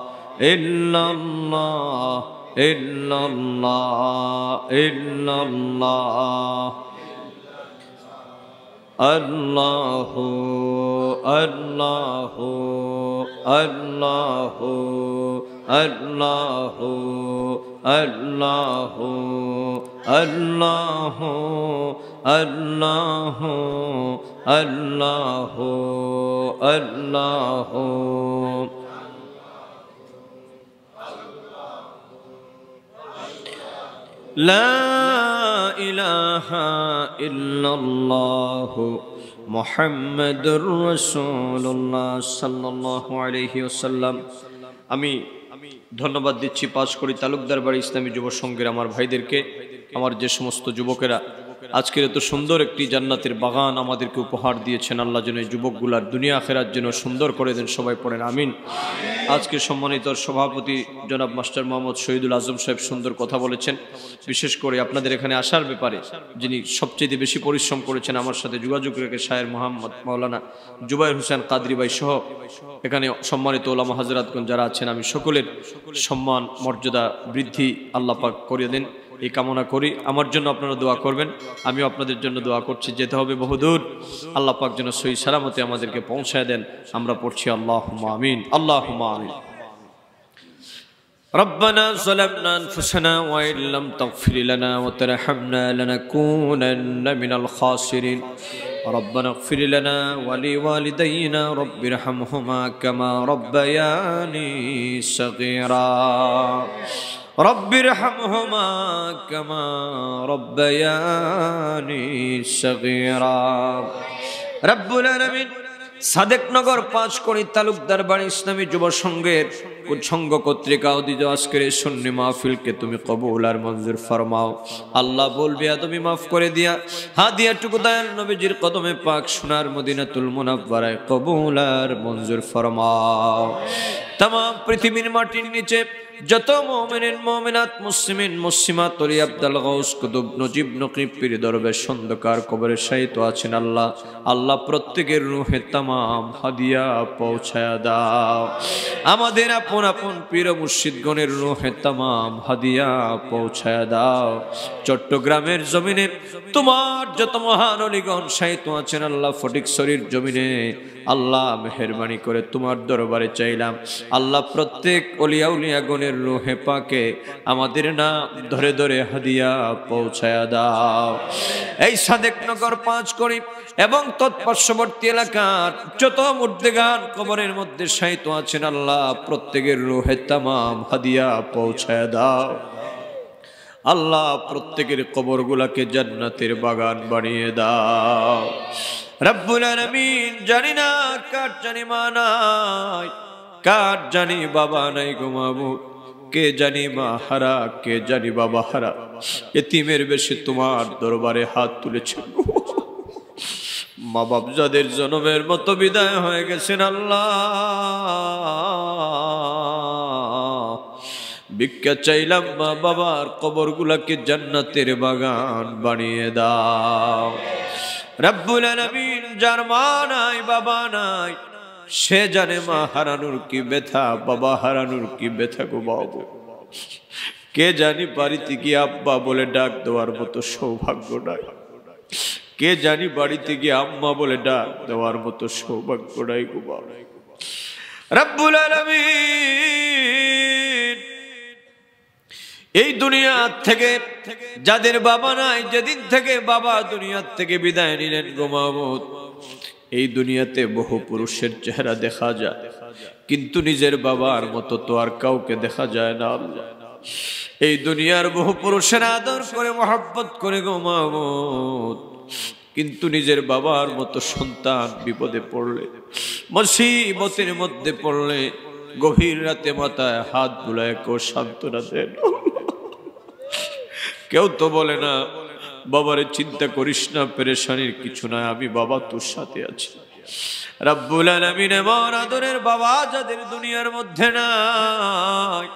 illallah illallah illallah Allahu Allahu Allahu আল্লাহ আল্লাহ আল্লাহ আল্লাহ আল্লাহ আল্লাহ লা ইলাহা ইল্লাল্লাহু মুহাম্মাদুর রাসূলুল্লাহ সাল্লাল্লাহু আলাইহি ওয়াসাল্লাম। আমি ধন্যবাদ দিচ্ছি পাঁচকড়ি তালুকদার বাড়ি ইসলামী যুব সংঘের আমার ভাইদেরকে, আমার যে সমস্ত যুবকেরা আজকের এত সুন্দর একটি জান্নাতের বাগান আমাদেরকে উপহার দিয়েছেন। আল্লাহ যেন এই যুবকগুলার দুনিয়া আখিরাত যেন সুন্দর করে দেন, সবাই পড়েন আমিন। আজকে সম্মানিত সভাপতি জনাব মাস্টার মোহাম্মদ শহীদুল আজম সাহেব সুন্দর কথা বলেছেন, বিশেষ করে আপনাদের এখানে আসার ব্যাপারে যিনি সবচেয়ে বেশি পরিশ্রম করেছেন, আমার সাথে যোগাযোগ রেখে শায়ের মোহাম্মদ মাওলানা জুবাইর হোসেন কাদরি ভাই সহ এখানে সম্মানিত ওলামা হাজরাতগণ যারা আছেন, আমি সকলের সম্মান মর্যাদা বৃদ্ধি আল্লাহ পাক করিয়ে দেন এই কামনা করি। আমার জন্য আপনারা দোয়া করবেন, আমিও আপনাদের জন্য দোয়া করছি। যেতে হবে বহুদূর, আল্লাহ পাক যেন সহি সালামতে আমাদেরকে পৌঁছায় দেন। আমরা পড়ছি আল্লাহুম্মা আমিন, আল্লাহুম্মা আমিন। ربنا ظلمنا أنفسنا وإن لم تغفر لنا وترحمنا لنكونن من الخاسرين ربنا اغفر لنا ولوالدينا رب ارحمهما كما ربياني صغيرا رب ارحمهما كما ربياني صغيرا رب العالمين সাদেকনগর পাঁচকড়ি তালুকদার বাড়ি ইসলামী যুব সংঘের সংঘ কর্তৃক আয়োজিত আজকের এই সুন্নি মাহফিলকে তুমি কবুল আর মঞ্জুর ফরমাও। আল্লাহ বলবে তুমি মাফ করে দিয়া হাদিয়াটুকু দয়াল নবীজির কদমে পাক সোনার মদিনাতুল মুনাওয়ারায় কবুল আর মঞ্জুর ফরমাও। তাম পৃথিবীর মাটির নিচে যত মুমিনিন মুমিনাত মুসলিমিন মুসলিমাত ওলি আব্দুল গাউস কুতুব নজিব নকিব পীর দরবেশ অন্ধকার কবরে শায়িত আছেন আল্লাহ, আল্লাহ প্রত্যেকের রূহে তামাম হাদিয়া পৌঁছায়া দাও। আমাদের আপন আপন পীর মুর্শিদগণের রূহে তামাম হাদিয়া পৌঁছায়া দাও। চট্টগ্রামের জমিনে তোমার যত মহান ওলিগণ শায়িত আছেন আল্লাহ, ফটিকছড়ির জমিনে আল্লাহ মেহেরবানি করে তোমার দরবারে চাইলাম আল্লাহ প্রত্যেক ওলিয়া উলিয়াগণের রূহে পাকে আমাদের নাম ধরে ধরে হাদিয়া পৌঁছায়া দাও। এই সাদেকনগর পাঁচকড়ি এবং তৎপার্শ্ববর্তী এলাকার যত মুর্দেগান কবরের মধ্যে শায়িত আছেন আল্লাহ প্রত্যেকের রূহে তামাম হাদিয়া পৌঁছায়া দাও। আল্লাহ প্রত্যেকের কবরগুলাকে জান্নাতের বাগান বানিয়ে দাও। রব্বুল আলামিন জানি না কার জানি মা নাই, কার জানি বাবা নাই গো মাবুদ, কে জানি মা হারা, কে জানি বাবা হারা, এতিমের বেশে তোমার দরবারে হাত তুলেছে। মা বাপ যাদের জন্মের মতো বিদায় হয়ে গেছেন আল্লাহ, ভিক্ষা চাইলাম মা বাবার কবরগুলাকে জান্নাতের বাগান বানিয়ে দাও। রব্বুল আলামিন যার মা নাই বাবা নাই সে জানে মা হারানোর কি ব্যথা, বাবা হারানোর কি ব্যথা গো বাবু। কে জানি বাড়িতে গিয়ে আব্বা বলে ডাক দেওয়ার মতো সৌভাগ্য নাই, কে জানি বাড়িতে গিয়ে আম্মা বলে ডাক দেওয়ার মতো সৌভাগ্য নাই গো বাবু। রব্বুল আলামিন এই দুনিয়া থেকে যাদের বাবা নাই, যেদিন থেকে বাবা দুনিয়া থেকে বিদায় নিলেন গো মাবুদ, এই দুনিয়াতে বহু পুরুষের চেহারা দেখা যায় কিন্তু নিজের বাবার মতো তো আর কাউকে দেখা যায় না আল্লাহ। এই দুনিয়ার বহু পুরুষের আদর করে মহব্বত করে গো মাবুদ, কিন্তু নিজের বাবার মতো সন্তান বিপদে পড়লে মুসিবতের মধ্যে পড়লে গভীর রাতে মাথায় হাত বুলায় কেউ সান্ত্বনা দেন। কেউ তো বলে না বাবারে চিন্তা করিস না, পেরেশানির কিছু নাই, আমি বাবা তোর সাথে আছি। রব্বুল আলামিন এমন আদরের বাবা যাদের দুনিয়ার মধ্যে নাই,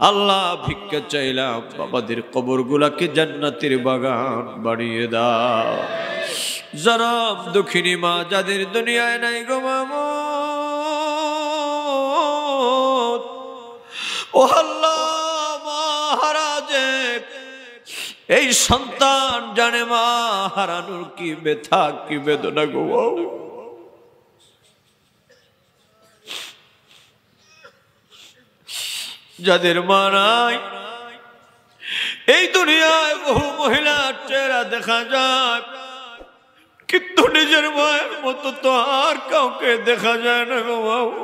আল্লাহ ভিক্ষা চাইলাম বাবাদের কবরগুলাকে জান্নাতের বাগান বানিয়ে দাও। জনম দুঃখিনী মা যাদের দুনিয়ায় নাই গো মামুদ, ও আল্লাহ মহারাজে এই সন্তান জানে মা হারানোর কি ব্যথা কি বেদনা গো। যাদের মা নাই, এই দুনিয়ায় বহু মহিলার চেহারা দেখা যায়, কিন্তু নিজের মায়ের মতো তো আর কাউকে দেখা যায় না গো বাবু।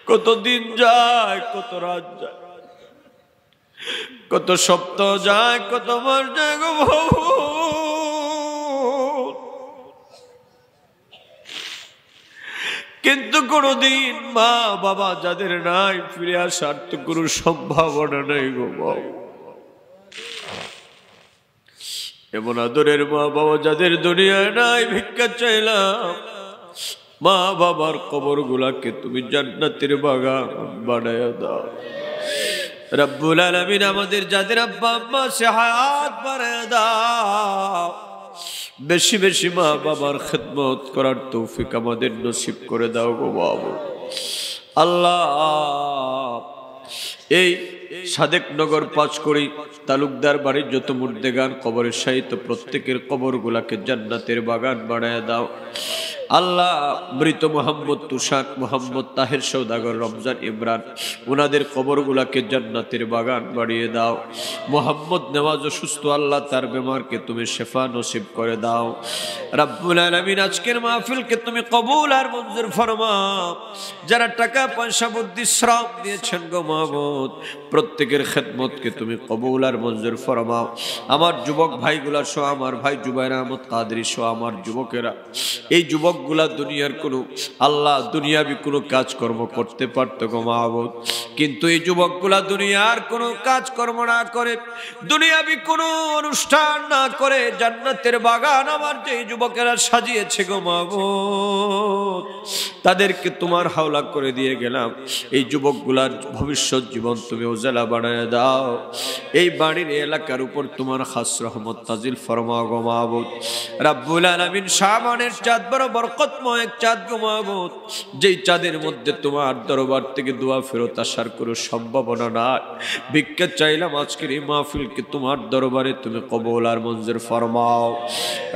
কত দিন যায়, কত রাত যায়, কত সপ্তাহ যায়, কত মাস যায় গো বাবু। কিন্তু কোনদিন মা বাবা যাদের নাই, ফিরে আসার তো কোনো সম্ভাবনা নেই গো বাবু। এমন আদরের মা বাবা যাদের দুনিয়ায় নাই, ভিক্ষা চাইলাম, মা বাবার কবর গুলাকে তুমি জান্নাতের বাগান বানায়া দাও রব্বুল আলামিন। আমাদের যাদের আব্বা আম্মা সে হায়াত বাড়ায়া দাও, বেশি বেশি মা বাবার খেদমত করার তৌফিক আমাদের নসিব করে দাও গো বাবু। আল্লাহ, এই সাদেকনগর পাঁচকড়ি তালুকদার বাড়ির যত মুর্দেগান কবরে শায়িত প্রত্যেকের কবর গুলাকে জান্নাতের বাগান বানায়া দাও আল্লাহ। মৃত মোহাম্মদ তুষার, মোহাম্মদ তাহের সৌদাগর, রমজান ইমরান, ওনাদের কবরগুলাকে জান্নাতের বাগান বাড়িয়ে দাও। মোহাম্মদ নেওয়াজ অসুস্থ, আল্লাহ তার বেমারকে তুমি শেফা নসিব করে দাও রব্বুল আলামিন। আজকের মাহফিলকে তুমি কবুল আর মঞ্জুর ফরমাও। যারা টাকা পয়সা বুদ্ধি শ্রম দিয়েছেন গো মাহবুব, প্রত্যেকের খেদমতকে তুমি কবুল আর মঞ্জুর ফরমাও। আমার যুবক ভাইগুলা সহ, আমার ভাই জুবাইর আহমদ কাদরি সহ আমার যুবকেরা, এই যুবকগুলা দুনিয়ার কোনো আল্লাহ দুনিয়াবি কোনো কাজকর্ম করতে পারত গো মাহবুব, কিন্তু এই যুবকগুলা দুনিয়ার কোনো কাজকর্ম না করে, দুনিয়াবি কোনো অনুষ্ঠান না করে জান্নাতের বাগান আমার যে যুবকেরা সাজিয়েছে গো মাহবুব, তাদেরকে তোমার হাওলা করে দিয়ে গেলাম। এই যুবকগুলার ভবিষ্যৎ জীবন তুমি উজালা বানায় দাও। এই বাড়ির এলাকার উপর তোমার খাস রহমত নাজিল ফরমাও গো মাহবুব রব্বুল আলামিন। শাবানের চাঁদ বড় বরকতময় এক চাঁদ গো মাহবুব, যেই চাঁদের মধ্যে তোমার দরবার থেকে দোয়া ফেরত আসার কোনো সম্ভাবনা নাই। ভিক্ষা চাইলাম আজকের এই মাহফিলকে তোমার দরবারে তুমি কবুল আর মঞ্জুর ফরমাও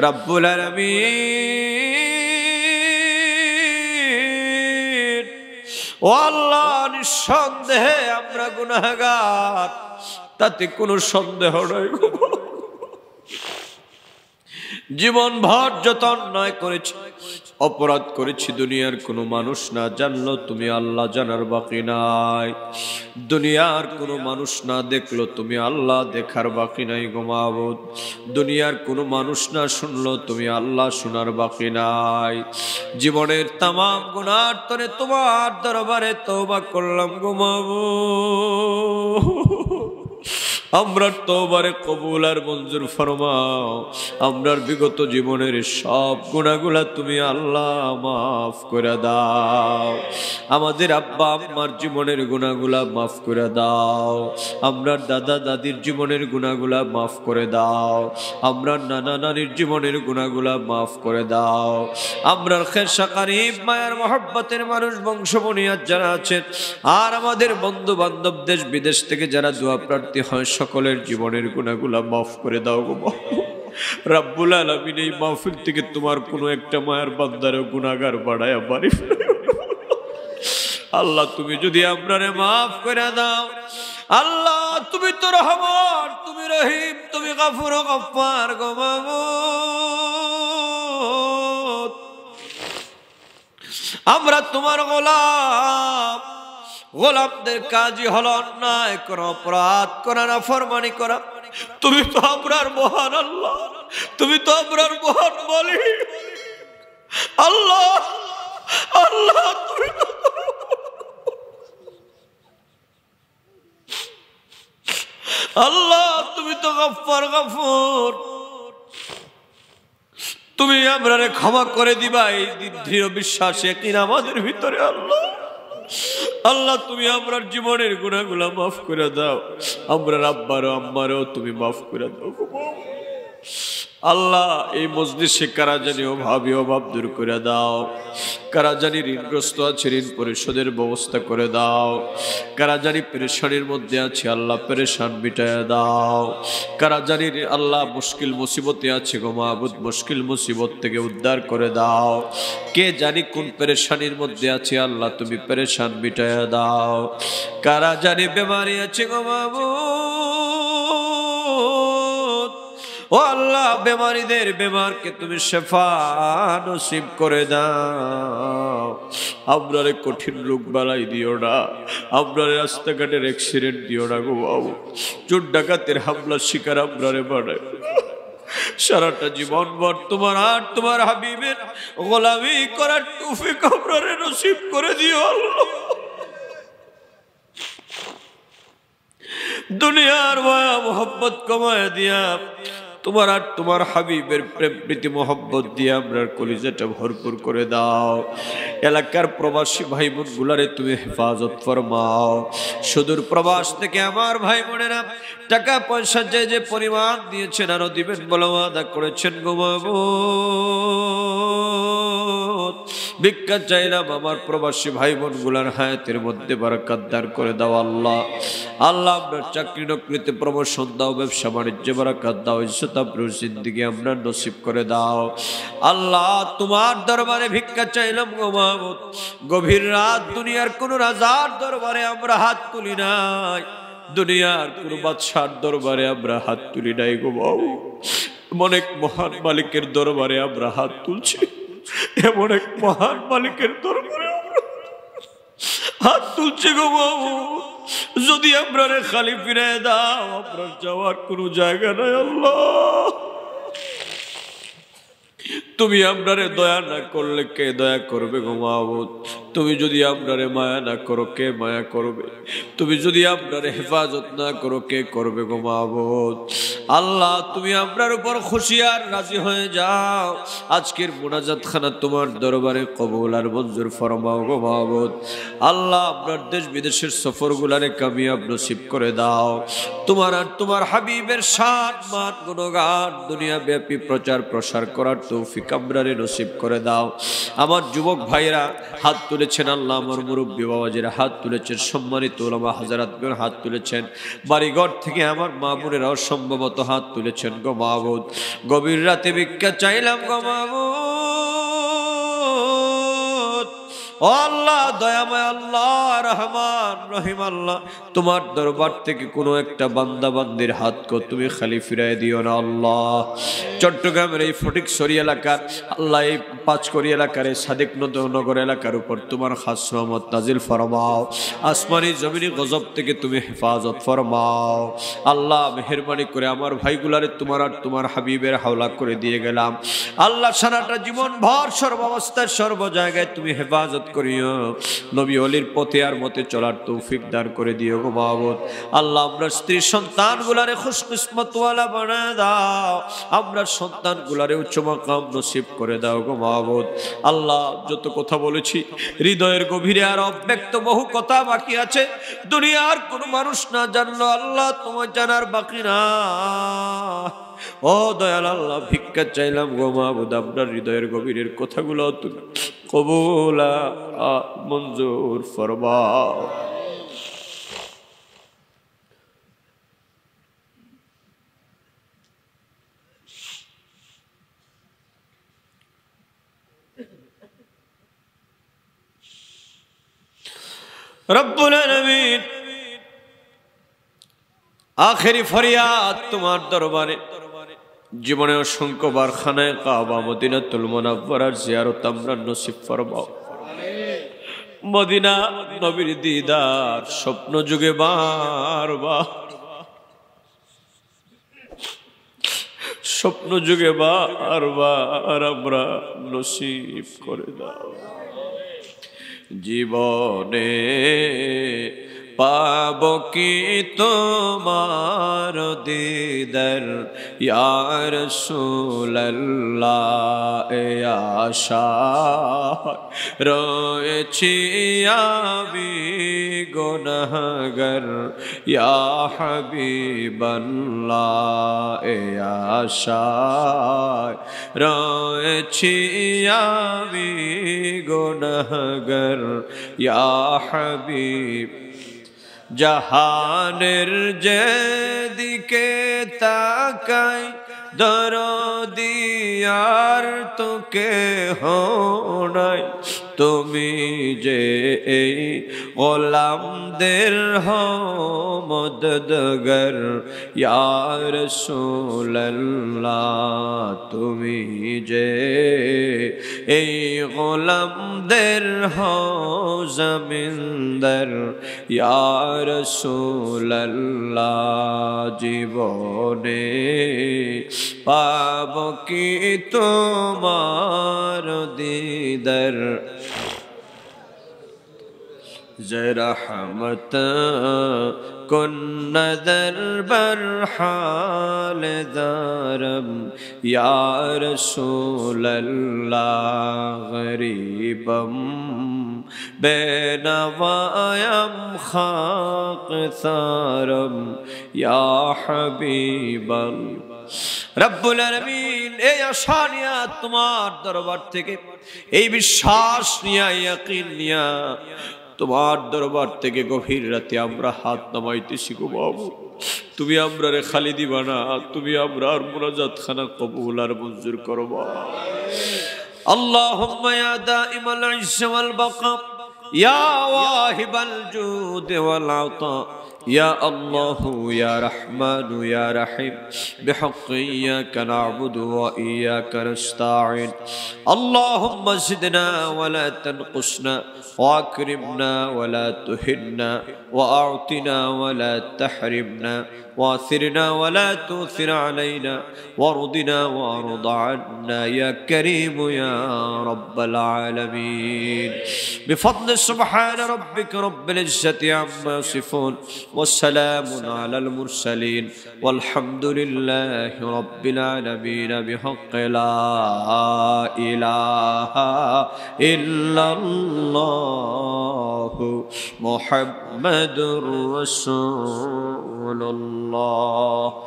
রব্বুল আলামিন। ও আল্লাহ, নিঃসন্দেহে আমরা গুনাহগার, তাতে কোনো সন্দেহ নাই। জীবন ভর যত অন্যায় করেছি, অপরাধ করেছি, দুনিয়ার কোনো মানুষ না জানলো তুমি আল্লাহ জানার বাকি নাই। দুনিয়ার কোনো মানুষ না দেখলো তুমি আল্লাহ দেখার বাকি নাই গো মাহবুব। দুনিয়ার কোনো মানুষ না শুনলো তুমি আল্লাহ শোনার বাকি নাই। জীবনের তামাম গুনার তরে তোমার দরবারে তওবা করলাম গো মাহবুব। আমরার তওবারে কবুল আর মঞ্জুর ফরমাও। আমরার বিগত জীবনের সব গুনাহগুলা তুমি আল্লাহ মাফ করে দাও। আমাদের আব্বা আম্মার জীবনের গুনাহগুলা মাফ করে দাও। আমরার দাদা দাদির জীবনের গুনাহগুলা মাফ করে দাও। আমরার নানা নানির জীবনের গুনাহগুলা মাফ করে দাও। আমরার খেরসা কারিব মায়ার মহব্বতের মানুষ বংশ বুনিয়াদ যারা আছেন, আর আমাদের বন্ধু বান্ধব দেশ বিদেশ থেকে যারা দোয়া প্রার্থী হয়, সকলের জীবনের গুনাহগুলা মাফ করে দাও গো রব্বুল আলামিন। এই মাহফিল থেকে তোমার কোনো একটা মায়ের বান্দারে গুনাহগার বাড়ায়া বাড়ি আল্লাহ, তুমি যদি আমরারে মাফ করে দাও আল্লাহ, তুমি তো রহমান, তুমি রহিম, তুমি গফুর ও গফফার গো মাবুদ। আমরা তোমার গোলাম, গোলামদের কাজই হলো অন্যায় করা, অপরাধ করা, নাফরমানি করা। তুমি তো আমরার মহান আল্লাহ, তুমি তো আমরার মহান মালিক আল্লাহ। আল্লাহ তুমি তো আল্লাহ, তুমি তো গফফার গফুর, তুমি আমরারে ক্ষমা করে দিবা এই দৃঢ় বিশ্বাস একদিন আমাদের ভিতরে আল্লাহ। আল্লাহ তুমি আমরার জীবনের গুনাহগুলা মাফ করে দাও। আমরার আব্বারও আম্মারও তুমি মাফ করে দাও আল্লাহ। এই মজলিসে কারা জানি অভাবী অভাব দূর করে দাও, কারা জানি ঋণগ্রস্ত আছে ঋণ পরিশোধের ব্যবস্থা করে দাও। কারা জানি পেরেশানির মধ্যে আছে আল্লাহ পেরেশান মিটায়া দাও। কারা জানি আল্লাহ মুশকিল মুসিবতে আছে গো মাবুদ মুশকিল মুসিবত থেকে উদ্ধার করে দাও। কে জানি কোন পেরেশানির মধ্যে আছে আল্লাহ তুমি পেরেশান মিটায়া দাও। কারা জানি বেমারি আছে গো মাবুদ ও আল্লাহ বেমারিদের বেমারকে তুমি শেফা নসিব করে দাও। আমরারে কঠিন রোগ বালাই দিও না, আমরারে রাস্তাঘাটের অ্যাক্সিডেন্ট দিও না গো বাবু। চোর ডাকাতের হামলার শিকার আমরারে বানায় সারাটা জীবন ভর তোমার আর তোমার হাবিবের গোলামি করার তৌফিক আমরারে নসিব করে দিও আল্লাহ। দুনিয়ার মায়া মোহব্বত কমায় দিয়া তোমার আর তোমার হাবিবের প্রেম প্রীতি মোহব্বত দিয়ে আমরা কলিজাটা ভরপুর করে দাও। এলাকার প্রবাসী ভাই বোন গুলারে তুমি হেফাজত ফরমাও। সুদূর প্রবাস থেকে আমার ভাই বোনেরা টাকা পয়সা যে যে পরিমাণ দিয়েছেন আরো দিবেন বলে ওয়াদা করেছেন গো মাবুদ। ভিক্ষা চাইলাম আমার প্রবাসী ভাই বোন গুলার হায়াতের মধ্যে বারাকাত দান করে দাও আল্লাহ। আল্লাহ আপনার চাকরি নকরিতে প্রমোশন দাও, ব্যবসা বাণিজ্যে বারাকাত দাও, ইজ্জত আবরুর জিন্দেগি আমরা নসিব করে দাও আল্লাহ। তোমার দরবারে ভিক্ষা চাইলাম গো মাবুদ। গভীর রাত দুনিয়ার কোন রাজার দরবারে আমরা হাত তুলি নাই, দুনিয়ার কোন বাদশার দরবারে আমরা হাত তুলি নাই গো বাবু। এমন এক মহান মালিকের দরবারে আমরা হাত তুলছি, এমন এক মহান মালিকের দরবারে আমরা হাত তুলছি গো বাবু। যদি আমরা রে খালি ফিরে দাও, আমরা যাওয়ার কোনো জায়গা নাই আল্লাহ। তুমি আমরারে দয়া না করলে কে দয়া করবে গো মাবুদ? তুমি যদি আমরারে মায়া না করো কে মায়া করবে? তুমি যদি আমরারে হেফাজত না করো কে করবে গো মাবুদ? আল্লাহ তুমি আমরার উপর খুশি আর রাজি হয়ে যাও। আজকের মুনাজাত খানা তোমার দরবারে কবুল আর মঞ্জুর ফরমাও গো মাবুদ। আল্লাহ আপনার দেশ বিদেশের সফর গুলারে কামিয়াব নসিব করে দাও। তোমার আর তোমার হাবিবের শান মান গুণগান দুনিয়া ব্যাপী প্রচার প্রসার করার তৌফিক আমরারে নসিব করে দাও। আমার যুবক ভাইরা হাত তুলেছেন আল্লাহ, আমার মুরব্বী বাবাজিরা হাত তুলেছেন, সম্মানিত ওলামা হাজারাতগণ হাত তুলেছেন, বাড়িঘর থেকে আমার মা বোনেরাও সম্ভবত হাত তুলেছেন গো মাবুদ। গভীর রাতে ভিক্ষা চাইলাম গো মাবুদ। ও আল্লাহ দয়াময় আল্লাহ রহমান রহিম আল্লাহ, তোমার দরবার থেকে কোনো একটা বান্দা বান্দির হাতকে তুমি খালি ফিরাই দিও না আল্লাহ। চট্টগ্রামের এই ফটিকছড়ি এলাকার আল্লাহ, এই পাঁচকড়ি এলাকার এই সাদিক নগর এলাকার উপর তোমার খাস রহমত নাজিল ফরমাও। আসমানি জমিনি গজব থেকে তুমি হেফাজত ফরমাও আল্লাহ। মেহেরবানি করে আমার ভাইগুলারে তোমার আর তোমার হাবিবের হাওলা করে দিয়ে গেলাম আল্লাহ। সারাটা জীবন ভর সর্বাবস্থায় সর্ব জায়গায় তুমি হেফাজত করিও। নবী ওলির পথে আর মতে চলার তৌফিক দান করে দিও গো মাবুদ। আল্লাহ আমরা স্ত্রী সন্তান গুলারে খুশকিসমত ওয়ালা বানায় দাও, আমরা সন্তান গুলারে উচ্চ মাকাম নসিব করে দাও গো মাবুদ। আল্লাহ যত কথা বলেছি হৃদয়ের গভীরে আর অব্যক্ত বহু কথা বাকি আছে, দুনিয়ার কোন মানুষ না জানলো আল্লাহ, তোমার জানার বাকি না। ও দয়াল আল্লাহ ভিক্ষা চাইলাম গো মাবুদ, আপনার হৃদয়ের গভীরের কথাগুলো তুমি কবুল মঞ্জুর ফরমাও। রব্বুল আলামিন আখেরি ফরিয়াদ তোমার দরবারে, জীবনে অসংখ্য বার খানায়ে কাবা মদিনাতুল মুনাওয়ারার জিয়ারত আমরা নসিব ফরমাও। মদিনা নবীর দিদার স্বপ্ন যুগে বারবার, স্বপ্ন যুগে বারবার আমরা নসিব করে দাও। জীবনে পাব কি তোমার দিদার ইয়া রাসূলুল্লাহ ইয়া শাহ রয়েছি আমি গুনাহগার ইয়া হাবিবাল্লাহ ইয়া শাহ রয়েছি আমি গুনাহগার ইয়া হাবিব জাহানের যেদিকে তাকাই দরদি আর তো কেহ নাই তুমি যে এই গোলামদের মদদগার ইয়া রাসূলুল্লাহ তুমি যে এই গোলামদের জমিনদার ইয়া রাসূলুল্লাহ জীবনে পাব কি তোমার দিদার জরহমত কুন দরবার হাল দারম ইয়া রাসূলুল্লাহ গরিবম বেনওয়ায়ম খাক সারম ইয়া হাবিবাল্লাহ রব্বুল আলামিন এই আশা নিয়া তোমার দরবার থেকে এই বিশ্বাস নিয়া ইয়াকিন নিয়া তোমার দরবার থেকে গভীর রাতে আমরা হাত নামাইতেছি গো বাবু তুমি আমরারে খালি দিবা না তুমি আমরার মুনাজাত খানা কবুল আর মঞ্জুর করবা আল্লাহুম্মা ইয়া দাইমাল ইজ্জ ওয়াল বাকা ইয়া ওয়াহিবাল জুদ ওয়াল আতা يا الله يا رحمن يا رحيم بحق إياك نعبد وإياك نستعين اللهم زدنا ولا تنقصنا وأكرمنا ولا تهنا وأعطنا ولا تحرمنا واثرنا ولا تؤثر علينا وارضنا وارض عنا يا كريم يا رب العالمين بفضل سبحان ربك رب العزة عما يصفون والسلام على المرسلين والحمد لله رب العالمين بحق لا إله إلا الله محمد رسول الله